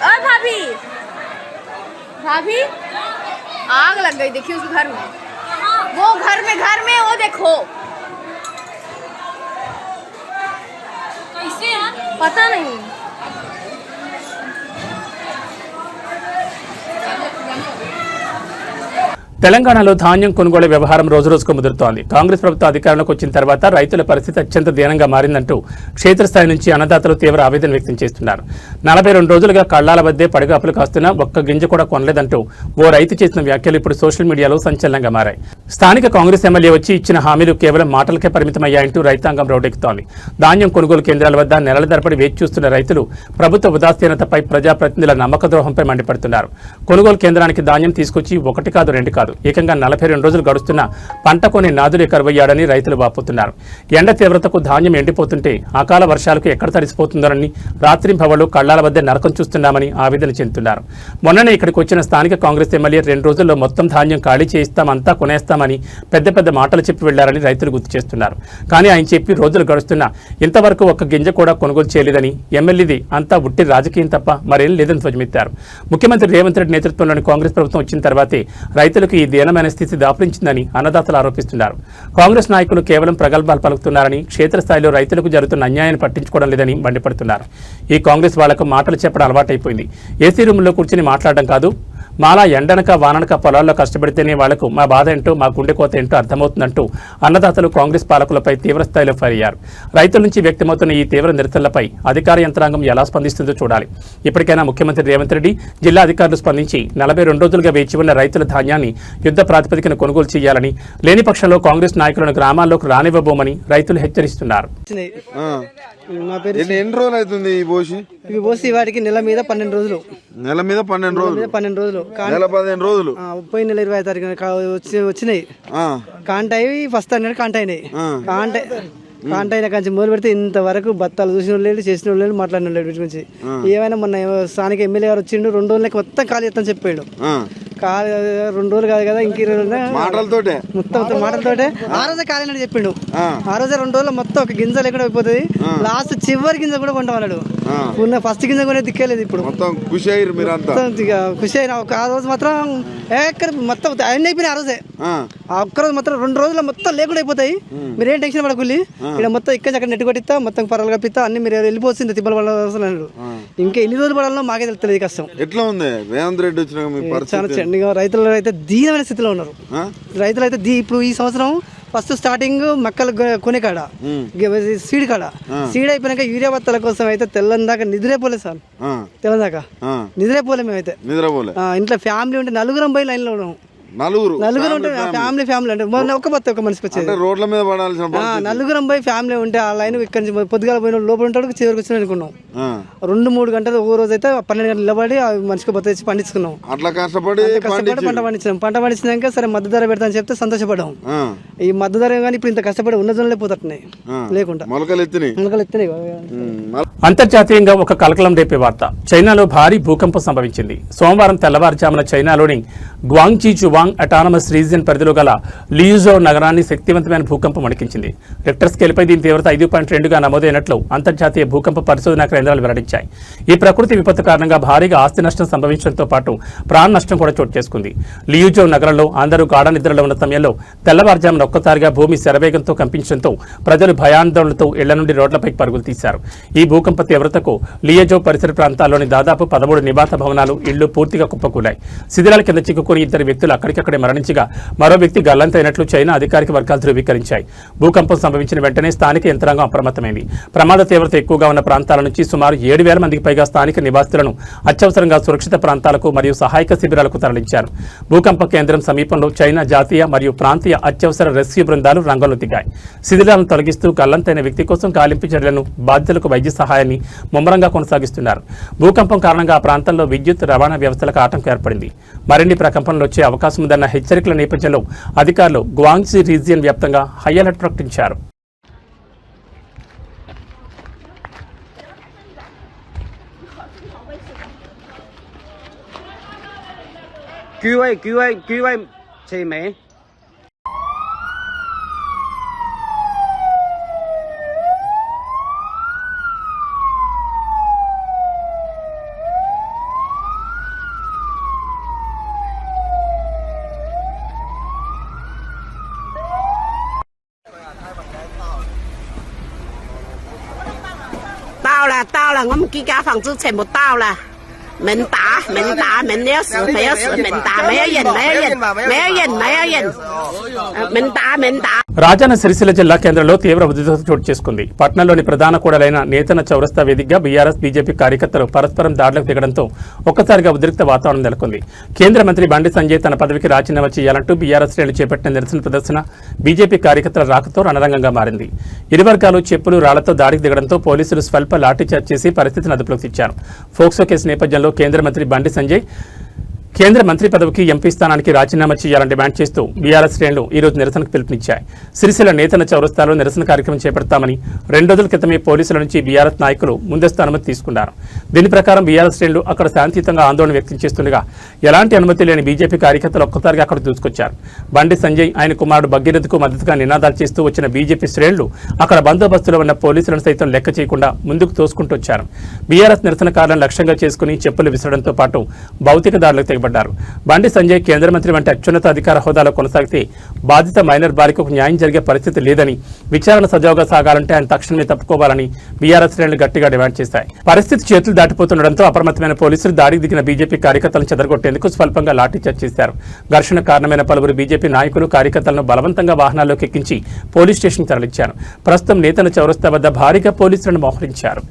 ओ भाभी, भाभी आग लग गई, देखिए उस घर में, वो घर में वो देखो कैसे है पता नहीं। తెలంగాణలో ధాన్యం కొనుగోలు వ్యవహారం రోజురోజుకు ముదురుతోంది. కాంగ్రెస్ ప్రభుత్వం అధికారంలోకి వచ్చిన తర్వాత రైతుల పరిస్థితి అత్యంత దీనంగా మారిందంటూ క్షేత్రస్థాయి నుంచి అన్నదాతలు తీవ్ర ఆవేదన వ్యక్తం చేస్తున్నారు. 42 రోజులుగా కళ్లాల వద్దే పడిగాపులు కాస్తున్నా ఒక్క గింజ కూడా కొనలేదంటూ ఓ రైతు చేసిన వ్యాఖ్యలు ఇప్పుడు సోషల్ మీడియాలో సంచలనంగా మారాయి. స్థానిక కాంగ్రెస్ ఎమ్మెల్యే వచ్చి ఇచ్చిన హామీలు కేవలం మాటలకే పరిమితమయ్యాయంటూ రైతాంగం రోడ్డెక్కుతోంది. ధాన్యం కొనుగోలు కేంద్రాల వద్ద నెలల తరబడి వేచి చూస్తున్న రైతులు ప్రభుత్వ ఉదాసీనతపై ప్రజాప్రతినిధుల నమ్మక ద్రోహంపై మండిపడుతున్నారు. కొనుగోలు కేంద్రానికి ధాన్యం తీసుకొచ్చి ఒకటి కాదు రెండు కాదు ఏకంగా 42 రోజులు గడుస్తున్నా పంట కొని నాదులే కరువయ్యాడని రైతులు వాపోతున్నారు. ఎండ తీవ్రతకు ధాన్యం ఎండిపోతుంటే అకాల వర్షాలకు ఎక్కడ తడిసిపోతుందోనని రాత్రింభవళ్లు కళ్లాల వద్ద నరకం చూస్తున్నామని ఆవేదన చెందుతున్నారు. మొన్ననే ఇక్కడికి వచ్చిన స్థానిక కాంగ్రెస్ ఎమ్మెల్యే 2 రోజుల్లో మొత్తం ధాన్యం ఖాళీ చేయిస్తాం, అంతా కొనేస్తామని పెద్ద పెద్ద మాటలు చెప్పి వెళ్లారని రైతులు గుర్తు చేస్తున్నారు. కానీ ఆయన చెప్పి రోజులు గడుస్తున్నా ఇంతవరకు ఒక్క గింజ కూడా కొనుగోలు చేయలేదని, ఎమ్మెల్యేది అంతా ఉట్టి రాజకీయం తప్ప మరేం లేదని ధ్వజమెత్తారు. ముఖ్యమంత్రి రేవంత్ రెడ్డి నేతృత్వంలోని కాంగ్రెస్ ప్రభుత్వం వచ్చిన తర్వాతే రైతులకు ఈ దీనమైన స్థితి దాపురించిందని అన్నదాతలు ఆరోపిస్తున్నారు. కాంగ్రెస్ నాయకులు కేవలం ప్రగల్భాలు పలుకుతున్నారని, క్షేత్రస్థాయిలో రైతులకు జరుగుతున్న అన్యాయాన్ని పట్టించుకోవడం లేదని మండిపడుతున్నారు. ఈ కాంగ్రెస్ వాళ్లకు మాటలు చెప్పడం అలవాటైపోయింది. ఏసీ రూముల్లో కూర్చుని మాట్లాడడం కాదు, మాలా ఎండనక వాననక పొలాల్లో కష్టపడితేనే వాళ్లకు మా బాధ ఏంటో, మా గుండె కోత ఏంటో అర్థమవుతుందంటూ అన్నదాతలు కాంగ్రెస్ పాలకులపై తీవ్రస్థాయిలో ఫైర్ అయ్యారు. రైతుల నుంచి వ్యక్తమవుతున్న ఈ తీవ్ర నిరసనలపై అధికార యంత్రాంగం ఎలా స్పందిస్తుందో చూడాలి. ఇప్పటికైనా ముఖ్యమంత్రి రేవంత్ రెడ్డి, జిల్లా అధికారులు స్పందించి 42 రోజులుగా వేచి ఉన్న రైతుల ధాన్యాన్ని యుద్ధ ప్రాతిపదికన కొనుగోలు చేయాలని, లేని పక్షంలో కాంగ్రెస్ నాయకులను గ్రామాల్లోకి రానివ్వబోమని రైతులు హెచ్చరిస్తున్నారు. ఎన్ని రోజులు అవుతుంది ఇవి పోసి వాటికి నెల మీద 12 రోజులు. నెల మీద 12 రోజులు. 12 రోజులు. నెల 15 రోజులు. పోయిన నెల 20 తారీఖు వచ్చినాయి. కాంటాయి ఫస్ట్ అన్నాడు కాంటాయినాయి. కాంటైన కంచి మొదలు పెడితే ఇంతవరకు బత్తాలు చూసిన వాళ్ళు చేసిన వాళ్ళు మాట్లాడిన వాళ్ళు వీటి గురించి. ఏమైనా మొన్న స్థానిక ఎమ్మెల్యే గారు వచ్చిండు, 2 రోజులకి మొత్తం ఖాళీ చేస్తాను చెప్పాడు. 2 రోజులు కాదు కదా, ఇంక 20 రోజులు మాటలతోటే మాటలతోటే ఆ రోజే ఖాళీ అని చెప్పిండు. ఆ రోజే 2 రోజులు మొత్తం ఒక గింజ లేకుండా అయిపోతుంది. లాస్ట్ చివరి గింజ కూడా కొంటామన్నాడు. ఫస్ట్ గింజ కూడా దిక్కేలేదు. ఇప్పుడు మొత్తం ఖుషి అయ్యారు మీరంతా. ఖుషి అయినా ఆ రోజు మాత్రం ఎక్కడ మొత్తం అన్ని అయిపోయినాయి. ఆ రోజే ఆ ఒక్కరోజు మాత్రం 2 రోజులు మొత్తం లేకుండా అయిపోతాయి. మీరేం టెన్షన్ పడకుల్లి, ఇక్కడ మొత్తం ఇక్కడ అక్కడ నెట్టు కొట్టిస్తా, మొత్తం పరాలు కప్పిస్తా, అన్ని మీరు వెళ్ళిపోతుంది తిప్పల పడాలి. ఇంకా ఎన్ని రోజులు పడాలో మాకే తెలుస్తుంది కష్టం. ఎట్లా ఉంది రేవంత్ రెడ్డి వచ్చిన రైతులు అయితే దీనమైన స్థితిలో ఉన్నారు. రైతులు అయితే ఇప్పుడు ఈ సంవత్సరం ఫస్ట్ స్టార్టింగ్ మక్కలు కొనే కాడ సీడ్ కాడ సీడ్ అయిపోయినాక యూరియా బత్తాల కోసం అయితే తెల్లందాకా నిద్రేపోలేదు సార్. తెల్లందాకా నిద్రేపోలే మేమైతే. ఇంట్లో ఫ్యామిలీ ఉంటే 4 పోయి లైన్లో ఉన్నాం. నలుగురు ఉంటే ఫ్యామిలీ అంటే మొన్న ఒక మనిషికి వచ్చేది రోడ్ల మీద పడాల్సిన నలుగురం పోయి ఫ్యామిలీ ఉంటే ఆ లైన్ ఇక్కడి నుంచి పొద్దుగాల పోయిన లోపల ఉంటాడు చివరికి వచ్చిన అనుకున్నాం 2-3 గంటలు ఒక రోజు అయితే 12 గంటలు నిలబడి మనిషికి బొత్త తెచ్చి పండించుకున్నాం. అట్లా కష్టపడి పంట పండించినాక సరే మద్దతు ధర పెడతా అని చెప్తే సంతోషపడ్డాం. ఈ మద్దతు ధర కానీ ఇప్పుడు ఇంత కష్టపడి ఉన్న జోన్లే పోతున్నాయి లేకుండా మొలకలు ఎత్తినాయి. అంతర్జాతీయంగా ఒక కలకలం రేపే వార్త. చైనాలో భారీ భూకంపం సంభవించింది. సోమవారం తెల్లవారుజామున చైనాలోని గ్వాంగ్జీ జువాంగ్ అటానమస్ రీజియన్ పరిధిలో గల లియుజో నగరాన్ని శక్తివంతమైన భూకంపం వణికించింది. రిక్టర్ స్కేల్పై దీని తీవ్రత 5.2గా నమోదైనట్లు అంతర్జాతీయ భూకంప పరిశోధనా కేంద్రాలు వెల్లడించాయి. ఈ ప్రకృతి విపత్తు కారణంగా భారీగా ఆస్తి నష్టం సంభవించడంతో పాటు ప్రాణ నష్టం కూడా చోటు చేసుకుంది. లియుజో నగరంలో అందరూ గాఢ నిద్రలో ఉన్న సమయంలో తెల్లవారుజామున ఒక్కసారిగా భూమి శరవేగంతో కంపించడంతో ప్రజలు భయాందోళనతో ఇళ్ల నుండి రోడ్లపైకి పరుగులు తీశారు. ఈ భూకంప తీవ్రతకు లియజో పరిసర ప్రాంతాల్లోని దాదాపు 13 నివాస భవనాలు, ఇళ్లు పూర్తిగా కుప్పకూలాయి. శిథిలాల కింద చిక్కుకుని 2 వ్యక్తులు అక్కడికక్కడే మరణించగా మరో వ్యక్తి గల్లంతైనట్లు చైనా అధికారిక వర్గాలు ధృవీకరించాయి. భూకంపం సంభవించిన వెంటనే స్థానిక యంత్రాంగం అప్రమత్తమైంది. ప్రమాద తీవ్రత ఎక్కువగా ఉన్న ప్రాంతాల నుంచి సుమారు 7,000 మందికి పైగా స్థానిక నివాసితులను అత్యవసరంగా సురక్షిత ప్రాంతాలకు మరియు సహాయక శిబిరాలకు తరలించారు. భూకంప కేంద్రం సమీపంలో చైనా జాతీయ మరియు ప్రాంతీయ అత్యవసర రెస్క్యూ బృందాలు రంగంలో దిగాయి. శిథిలాలను తొలగిస్తూ గల్లంతైన వ్యక్తి కోసం గాలింపు చర్యలను, బాధితులకు వైద్య సహాయాన్ని ముమ్మరంగా కొనసాగిస్తున్నారు. భూకంపం కారణంగా ఆ ప్రాంతంలో విద్యుత్ రవాణా వ్యవస్థలకు ఆటంకం ఏర్పడింది. మరిన్ని ప్రకంపనలు వచ్చే అవకాశం ఉందన్న హెచ్చరికల నేపథ్యంలో అధికారులు గ్వాంగ్జీ రీజియన్ వ్యాప్తంగా హై అలర్ట్ ప్రకటించారు.到了，我们几家房子全部到了。门打，门没有死，没有死，门打，没有人，门打。రాజన్న సిరిసిల్ల జిల్లా కేంద్రంలో తీవ్ర ఉద్రిక్తత చోటు చేసుకుంది. పట్నంలోని ప్రధాన కూడలైన నేతన చౌరస్తా వేదికగా బీఆర్ఎస్ బీజేపీ కార్యకర్తలు పరస్పరం దాడులకు దిగడంతో ఒక్కసారిగా ఉద్రిక్త వాతావరణం నెలకొంది. కేంద్ర మంత్రి బండి సంజయ్ తన పదవికి రాజీనామా చేయాలంటూ బీఆర్ఎస్ శ్రేణులు చేపట్టిన నిరసన ప్రదర్శన బీజేపీ కార్యకర్తల రాకతో రణరంగంగా మారింది. ఇరు వర్గాలు చెప్పులు, రాళ్లతో దాడికి దిగడంతో పోలీసులు స్వల్ప లాఠీచార్జ్ చేసి పరిస్థితిని అదుపులోకి తెచ్చారు. ఫోక్సో కేసు నేపథ్యంలో కేంద్ర మంత్రి బండి సంజయ్ కేంద్ర మంత్రి పదవికి ఎంపీ స్థానానికి రాజీనామా చేయాలని డిమాండ్ చేస్తూ బీఆర్ఎస్ శ్రేణులు ఈ రోజు నిరసనకు పిలుపునిచ్చాయి. సిరిసిల్ల నేతన చౌరస్తాలో నిరసన కార్యక్రమం చేపడతామని 2 రోజుల క్రితమే పోలీసుల నుంచి బీఆర్ఎస్ నాయకులు ముందస్తు అనుమతి తీసుకున్నారు. దీని ప్రకారం బీఆర్ఎస్ శ్రేణులు అక్కడ శాంతియుతంగా ఆందోళన వ్యక్తం చేస్తుండగా ఎలాంటి అనుమతి లేని బీజేపీ కార్యకర్తలు ఒక్కసారిగా అక్కడ దూసుకొచ్చారు. బండి సంజయ్, ఆయన కుమారుడు భగీరథకు మద్దతుగా నినాదాలు చేస్తూ వచ్చిన బీజేపీ శ్రేణులు అక్కడ బందోబస్తులో ఉన్న పోలీసులను సైతం లెక్క చేయకుండా ముందుకు తోసుకుంటూ వచ్చారు. బీఆర్ఎస్ నిరసనకారులను లక్ష్యంగా చేసుకుని చెప్పులు విసరడంతో పాటు భౌతిక దాడులకు తెగబడ్డారు. బండి సంజయ్ కేంద్ర మంత్రి వంటి అత్యున్నత అధికార హోదాలో కొనసాగితే బాధిత మైనర్ బాలికకు న్యాయం జరిగే పరిస్థితి లేదని, విచారణ సజావుగా సాగాలంటే ఆయన తక్షణమే తప్పుకోవాలని బీఆర్ఎస్ శ్రేణులు గట్టిగా డిమాండ్ చేశాయి. పరిస్థితి చేతులు దాటిపోతుండటంతో అప్రమత్తమైన పోలీసులు దాడికి దిగిన బీజేపీ కార్యకర్తలను చెదరగొట్టేందుకు స్వల్పంగా లాఠీచార్జ్ చేశారు. ఘర్షణ కారణమైన పలువురు బీజేపీ నాయకులు, కార్యకర్తలను బలవంతంగా వాహనాల్లోకి ఎక్కించి పోలీస్ స్టేషన్కి తరలించారు. ప్రస్తుతం నేతల చౌరస్తా వద్ద భారీగా పోలీసులను మోహరించారు.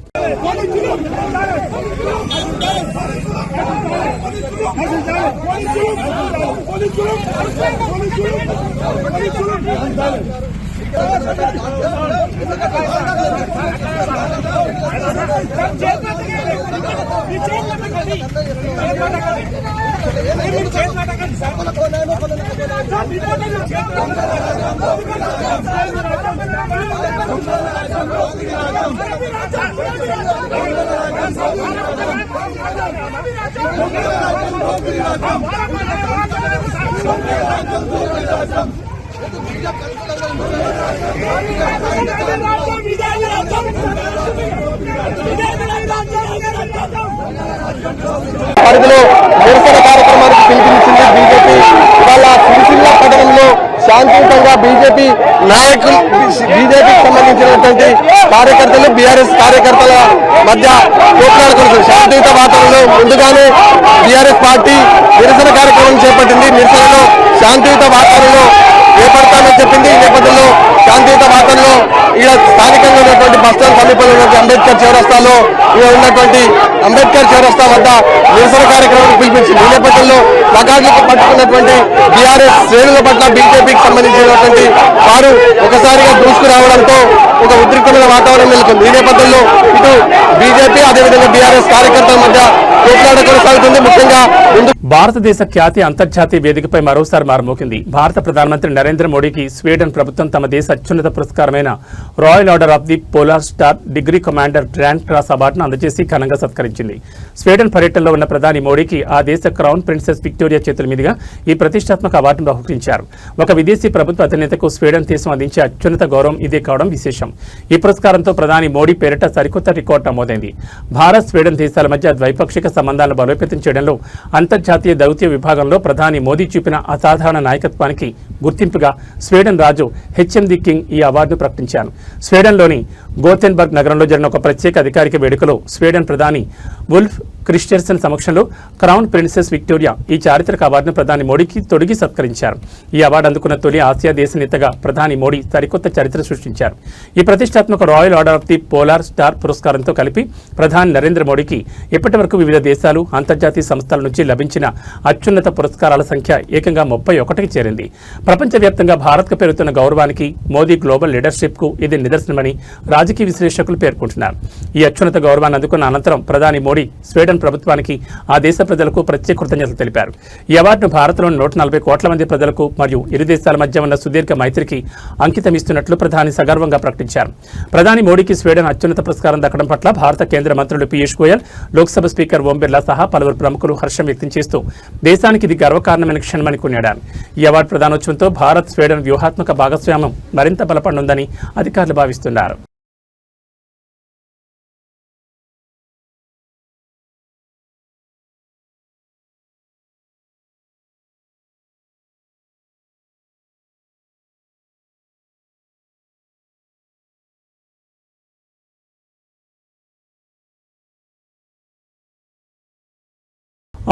పరిధిలో నిరసన కార్యక్రమానికి పిలుపునిచ్చింది బీజేపీ. ఇవాళ సిరిసిల్ల పట్టణంలో శాంతియుతంగా బీజేపీ నాయకులు, బీజేపీకి సంబంధించినటువంటి కార్యకర్తలు, బీఆర్ఎస్ కార్యకర్తల మధ్య పోట్లాడుకుంటున్నారు. శాంతియుత వాతావరణంలో ముందుగానే బీఆర్ఎస్ పార్టీ నిరసన కార్యక్రమం చేపట్టింది. నిరసనలో శాంతియుత వాతావరణంలో చేపడతామని చెప్పింది. ఈ నేపథ్యంలో శాంతియుత వాతావరణంలో ఇక్కడ స్థానికంగా ఉన్నటువంటి బస్టాండ్ సమీపంలో ఉన్నటువంటి అంబేద్కర్ చౌరస్తాలో ఇక్కడ ఉన్నటువంటి అంబేద్కర్ చౌరస్తా వద్ద నిరసన కార్యక్రమాన్ని పిలిపించింది. ఈ నేపథ్యంలో ప్లకార్డులకు పట్టుకున్నటువంటి బీఆర్ఎస్ శ్రేణుల పట్ల బీజేపీకి సంబంధించినటువంటి వారు ఒకసారిగా దూసుకురావడంతో ఒక ఉద్రిక్తమైన వాతావరణం నెలకొంది. ఈ నేపథ్యంలో ఇటు బీజేపీ అదేవిధంగా బీఆర్ఎస్ కార్యకర్తల మధ్య పోట్లాట కొనసాగుతుంది. ముఖ్యంగా భారతదేశ ఖ్యాతి అంతర్జాతీయ వేదికపై మరోసారి మారుమోగింది. భారత ప్రధానమంత్రి నరేంద్ర మోడీకి స్వీడన్ ప్రభుత్వం తమ దేశ అత్యున్నత పురస్కారమైన royal order of the polar star degree commander grand cross అవార్డును అందజేసి ఘనంగా సత్కరించింది. స్వీడన్ పర్యటనలో ఉన్న ప్రధాని మోడీకి ఆ దేశ క్రౌన్ ప్రిన్సెస్ విక్టోరియా చేతుల మీదుగా ఈ ప్రతిష్టాత్మక అవార్డును బహుకరించారు. ఒక విదేశీ ప్రభుత్వ అధినేతకు స్వీడన్ దేశం అందించే అత్యున్నత గౌరవం ఇదే కావడం విశేషం. ఈ పురస్కారంతో ప్రధాని మోడీ పేరిట సరికొత్త రికార్డు నమోదైంది. భారత్ స్వీడన్ దేశాల మధ్య ద్వైపాక్షిక సంబంధాలను బలోపేతం చేయడంలో అంతర్జాతీయ దౌత్య విభాగంలో ప్రధాని మోదీ చూపిన అసాధారణ నాయకత్వానికి గుర్తింపుగా స్వీడన్ రాజు హెచ్ఎండి కింగ్ ఈ అవార్డును ప్రకటించారు. స్వీడన్లోని గోథెన్బర్గ్ నగరంలో జరిగిన ఒక ప్రత్యేక అధికారిక వేడుకలో స్వీడన్ ప్రధాని వుల్ఫ్ క్రిస్టెర్సన్ సమక్షంలో క్రౌన్ ప్రిన్సెస్ విక్టోరియా ఈ చారిత్రక అవార్డును ప్రధాని మోడీకి తొడిగి సత్కరించారు. ఈ అవార్డు అందుకున్న తొలి ఆసియా దేశ నేతగా ప్రధాని మోడీ సరికొత్త చరిత్ర సృష్టించారు. ఈ ప్రతిష్టాత్మక royal order of the polar star పురస్కారంతో కలిపి ప్రధాని నరేంద్ర మోడీకి ఇప్పటి వరకు వివిధ దేశాలు అంతర్జాతీయ సంస్థల నుంచి లభించిన అత్యున్నత పురస్కారాల సంఖ్య ఏకంగా 31కి చేరింది. ప్రపంచవ్యాప్తంగా భారత్కు పెరుగుతున్న గౌరవానికి మోదీ గ్లోబల్ లీడర్షిప్కు ఇది నిదర్శనమని రాజకీయ విశ్లేషకులు పేర్కొంటున్నారు. ఈ అత్యున్నత గౌరవాన్ని అందుకున్న అనంతరం ప్రధాని మోడీ స్వీడన్ ప్రభుత్వానికి ఆ దేశ ప్రజలకు ప్రత్యేక కృతజ్ఞతలు తెలిపారు. ఈ అవార్డును భారత్లోని 140 కోట్ల మంది ప్రజలకు మరియు ఇరు దేశాల మధ్య ఉన్న సుదీర్ఘ మైత్రికి అంకితం ఇస్తున్నట్లు ప్రధాని సగర్వంగా ప్రకటించారు. ప్రధాని మోడీకి స్వీడన్ అత్యున్నత పురస్కారం దక్కడం పట్ల భారత కేంద్ర మంత్రులు పీయూష్ గోయల్, లోక్సభ స్పీకర్ ఓం బిర్లా సహా పలువురు ప్రముఖులు హర్షం వ్యక్తం చేస్తూ దేశానికి ఇది గర్వకారణమైన క్షణమని కొనియాడారు. ఈ అవార్డు ప్రదానోత్సవంతో భారత్ స్వీడన్ వ్యూహాత్మక భాగస్వామ్యం మరింత బలపడనుందని అధికారులు భావిస్తున్నారు.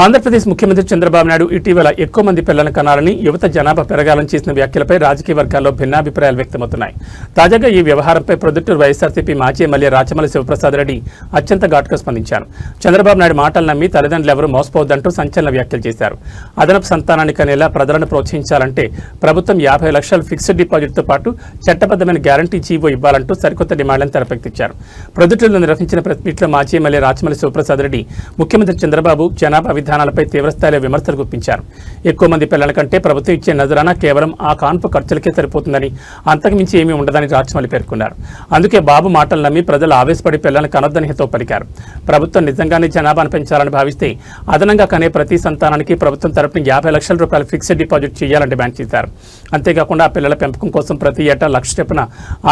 ఆంధ్రప్రదేశ్ ముఖ్యమంత్రి చంద్రబాబు నాయుడు ఇటీవల ఎక్కువ మంది పిల్లలను కనాలని యువత జనాభా పెరగాలని చేసిన వ్యాఖ్యలపై రాజకీయ వర్గాల్లో భిన్నాభిప్రాయాలు వ్యక్తమవుతున్నాయి. తాజాగా ఈ వ్యవహారంపై ప్రొద్దుటూరు వైఎస్ఆర్సీపీ మాజీ ఎమ్మెల్యే రాచమల్లి శివప్రసాద్ రెడ్డి అత్యంత ఘాటుగా స్పందించారు. చంద్రబాబు నాయుడు మాటలు నమ్మి తల్లిదండ్రులు ఎవరూ మోసపోవద్దంటూ సంచలన వ్యాఖ్యలు చేశారు. అదనపు సంతానాన్ని కనేలా ప్రజలను ప్రోత్సహించాలంటే ప్రభుత్వం 50 లక్షల ఫిక్స్డ్ డిపాజిట్తో పాటు చట్టబద్దమైన గ్యారంటీ జీవో ఇవ్వాలంటూ సరికొత్త డిమాండ్లను తెరకెక్కించారు. ప్రొద్దుటూరులో నిర్వహించిన ప్రెస్ మీట్లో మాజీ ఎమ్మెల్యే రాచమల్లి శివప్రసాద్ రెడ్డి ముఖ్యమంత్రి చంద్రబాబు జనాభా విధానాలపై తీవ్రస్థాయిలో విమర్శలు గుప్పించారు. ఎక్కువ మంది పిల్లల కంటే ప్రభుత్వం ఇచ్చే నజరానా కేవలం ఆ కాన్పు ఖర్చులకే సరిపోతుందని, అంతకుమించి ఏమీ ఉండదని రాచమల్లి పేర్కొన్నారు. అందుకే బాబు మాటలు నమ్మి ప్రజలు ఆవేశపడి పిల్లలను కనొద్దని హితవు పలికారు. ప్రభుత్వం నిజంగానే జనాభాను పెంచాలని భావిస్తే అదనంగా కనే ప్రతి సంతానానికి ప్రభుత్వం తరపున 50 లక్షల రూపాయల ఫిక్స్డ్ డిపాజిట్ చేయాలని డిమాండ్ చేశారు. అంతేకాకుండా ఆ పిల్లల పెంపకం కోసం ప్రతి ఏటా 1 లక్ష చొప్పున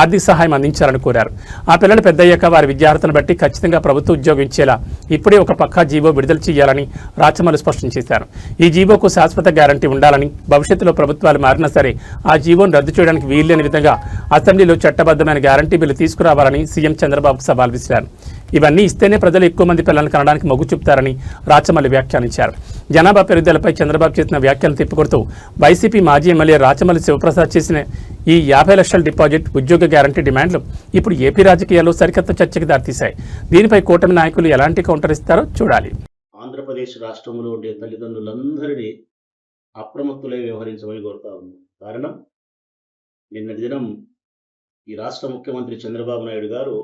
ఆర్థిక సహాయం అందించాలని కోరారు. ఆ పిల్లలు పెద్దయ్యాక వారి విద్యార్హతను బట్టి ఖచ్చితంగా ప్రభుత్వ ఉద్యోగం ఇచ్చేలా ఇప్పుడే ఒక పక్కా జీవో విడుదల చేయాలని రాచమల్లి స్పష్టం చేశారు. ఈ జీవోకు శాశ్వత గ్యారంటీ ఉండాలని, భవిష్యత్తులో ప్రభుత్వాలు మారినా సరే ఆ జీవోను రద్దు చేయడానికి వీల్లేని విధంగా అసెంబ్లీలో చట్టబద్దమైన గ్యారంటీ బిల్లు తీసుకురావాలని సీఎం చంద్రబాబుకు సవాల్ విసిరారు. ఇవన్నీ ఇస్తేనే ప్రజలు ఎక్కువ మంది పిల్లలను కనడానికి మొగ్గు చూపుతారని రాచమల్లి వ్యాఖ్యానించారు. జనాభా పెరుగుదలపై చంద్రబాబు చేసిన వ్యాఖ్యలను తిప్పికొడుతూ వైసీపీ మాజీ ఎమ్మెల్యే రాచమల్లి శివప్రసాద్ చేసిన ఈ 50 లక్షల డిపాజిట్, ఉద్యోగ గ్యారంటీ డిమాండ్లు ఇప్పుడు ఏపీ రాజకీయాల్లో సరికొత్త చర్చకు దారితీశాయి. దీనిపై కూటమి నాయకులు ఎలాంటి కౌంటర్ ఇస్తారో చూడాలి. ఆంధ్రప్రదేశ్ రాష్ట్రంలో ఉండే తల్లిదండ్రులందరినీ అప్రమత్తులై వ్యవహరించమని కోరుతా ఉంది. కారణం, నిన్నటి దినం ఈ రాష్ట్ర ముఖ్యమంత్రి చంద్రబాబు నాయుడు గారు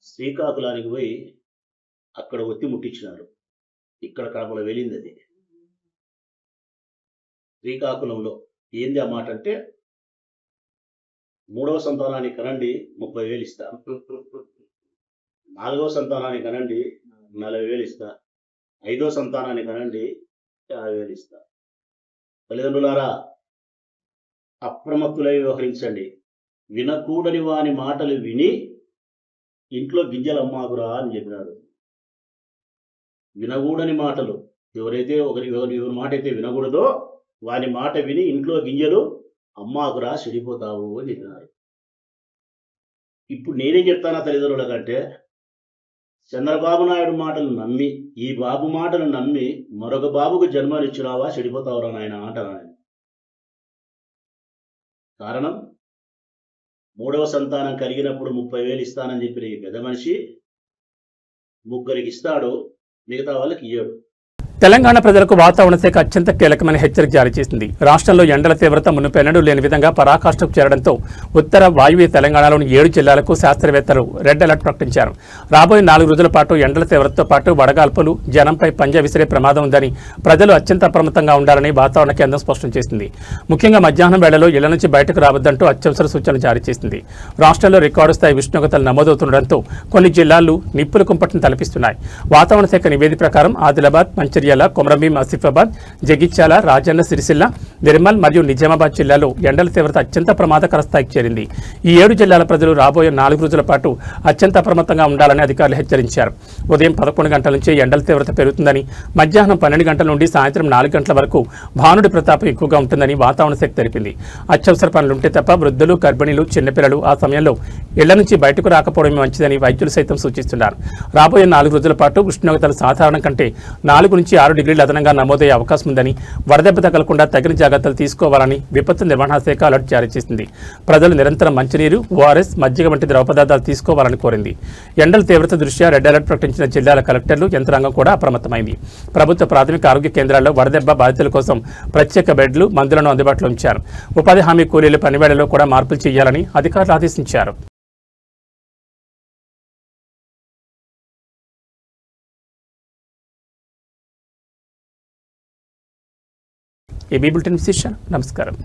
శ్రీకాకుళానికి పోయి అక్కడ ఒత్తి ముట్టించినారు. ఇక్కడ కడపలో వెళ్ళింది అది. శ్రీకాకుళంలో ఏంది ఆ మాట అంటే, 3వ సంతానానికి కనండి 30,000 ఇస్తా, 4వ సంతానానికి కనండి 40,000 ఇస్తా, 5వ సంతానానికి కనండి 50,000 ఇస్తా. తల్లిదండ్రులారా, అప్రమత్తులై వ్యవహరించండి. వినకూడని వాని మాటలు విని ఇంట్లో గింజలు అమ్మాకురా అని చెప్పినారు. వినకూడని మాటలు, ఎవరి మాట అయితే వినకూడదో వాని మాట విని ఇంట్లో గింజలు అమ్మాకురా, చెడిపోతావు అని చెప్పినారు. ఇప్పుడు నేనేం చెప్తానా తల్లిదండ్రుల కంటే, చంద్రబాబు నాయుడు మాటలు నమ్మి, ఈ బాబు మాటలు నమ్మి మరొక బాబుకు జన్మనిచ్చినావా, చెడిపోతావురా నాయన అంటారు. కారణం మూడవ సంతానం కలిగినప్పుడు 30,000 ఇస్తానని చెప్పిన ఈ పెద్ద మనిషి ముగ్గురికి ఇస్తాడు, మిగతా వాళ్ళకి ఇయ్యడు. తెలంగాణ ప్రజలకు వాతావరణ శాఖ అత్యంత కీలకమైన హెచ్చరిక జారీ చేసింది. రాష్ట్రంలో ఎండల తీవ్రత మునుపెన్నడూ లేని విధంగా పరాకాష్ఠకు చేరడంతో ఉత్తర వాయువ్య తెలంగాణలోని 7 జిల్లాలకు శాస్త్రవేత్తలు రెడ్ అలర్ట్ ప్రకటించారు. రాబోయే 4 రోజుల పాటు ఎండల తీవ్రతతో పాటు వడగాల్పులు, జనంపై పంజా విసిరే ప్రమాదం ఉందని ప్రజలు అత్యంత అప్రమత్తంగా ఉండాలని వాతావరణ కేంద్రం స్పష్టం చేసింది. ముఖ్యంగా మధ్యాహ్నం వేళలో ఇళ్ల నుంచి బయటకు రావద్దంటూ అత్యవసర సూచనలు జారీ చేసింది. రాష్ట్రంలో రికార్డు స్థాయి ఉష్ణోగ్రతలు నమోదవుతుండటంతో కొన్ని జిల్లాలు నిప్పుల కుంపటిని తలపిస్తున్నాయి. వాతావరణ శాఖ నివేదిక ప్రకారం ఆదిలాబాద్, మంచిర్యాల, కొమరంభీం, ఆసిఫాబాద్, జగిత్యాల, రాజన్న సిరిసిల్ల, నిర్మల్ మరియు నిజామాబాద్ జిల్లాలో ఎండల తీవ్రత అత్యంత ప్రమాదకర స్థాయికి చేరింది. ఈ 7 జిల్లాల ప్రజలు రాబోయే 4 రోజుల పాటు అత్యంత అప్రమత్తంగా ఉండాలని అధికారులు హెచ్చరించారు. ఉదయం 11 గంటల నుంచి ఎండల తీవ్రత పెరుగుతుందని, మధ్యాహ్నం 12 గంటల నుండి సాయంత్రం 4 గంటల వరకు భానుడి ప్రతాపం ఎక్కువగా ఉంటుందని వాతావరణ శాఖ తెలిపింది. అత్యవసర పనులుంటే తప్ప వృద్ధులు, గర్భిణీలు, చిన్నపిల్లలు ఆ సమయంలో ఇళ్ల నుంచి బయటకు రాకపోవడమే మంచిదని వైద్యులు సైతం సూచిస్తున్నారు. రాబోయే 4 రోజుల పాటు ఉష్ణోగ్రతలు సాధారణం కంటే 4 నుంచి 6 డిగ్రీలు అదనంగా నమోదయ్యే అవకాశం ఉందని, వరదెబ్బ తగలకుండా తగిన జాగ్రత్తలు తీసుకోవాలని విపత్తు నిర్వహణ శాఖ అలర్ట్ జారీ చేసింది. ప్రజలు నిరంతరం మంచినీరు, ఓఆర్ఎస్, మజ్జిగ వంటి ద్రవ పదార్థాలు తీసుకోవాలని కోరింది. ఎండల తీవ్రత దృష్ట్యా రెడ్ అలర్ట్ ప్రకటించిన జిల్లాల కలెక్టర్లు, యంత్రాంగం కూడా అప్రమత్తమైంది. ప్రభుత్వ ప్రాథమిక ఆరోగ్య కేంద్రాల్లో వరదెబ్బ బాధితుల కోసం ప్రత్యేక బెడ్లు, మందులను అందుబాటులో ఉంచారు. ఉపాధి హామీ కూలీల పనివేళలో కూడా మార్పులు చేయాలని అధికారులు ఆదేశించారు. ఏబీ బులెటిన్ విశేషాలు. నమస్కారం.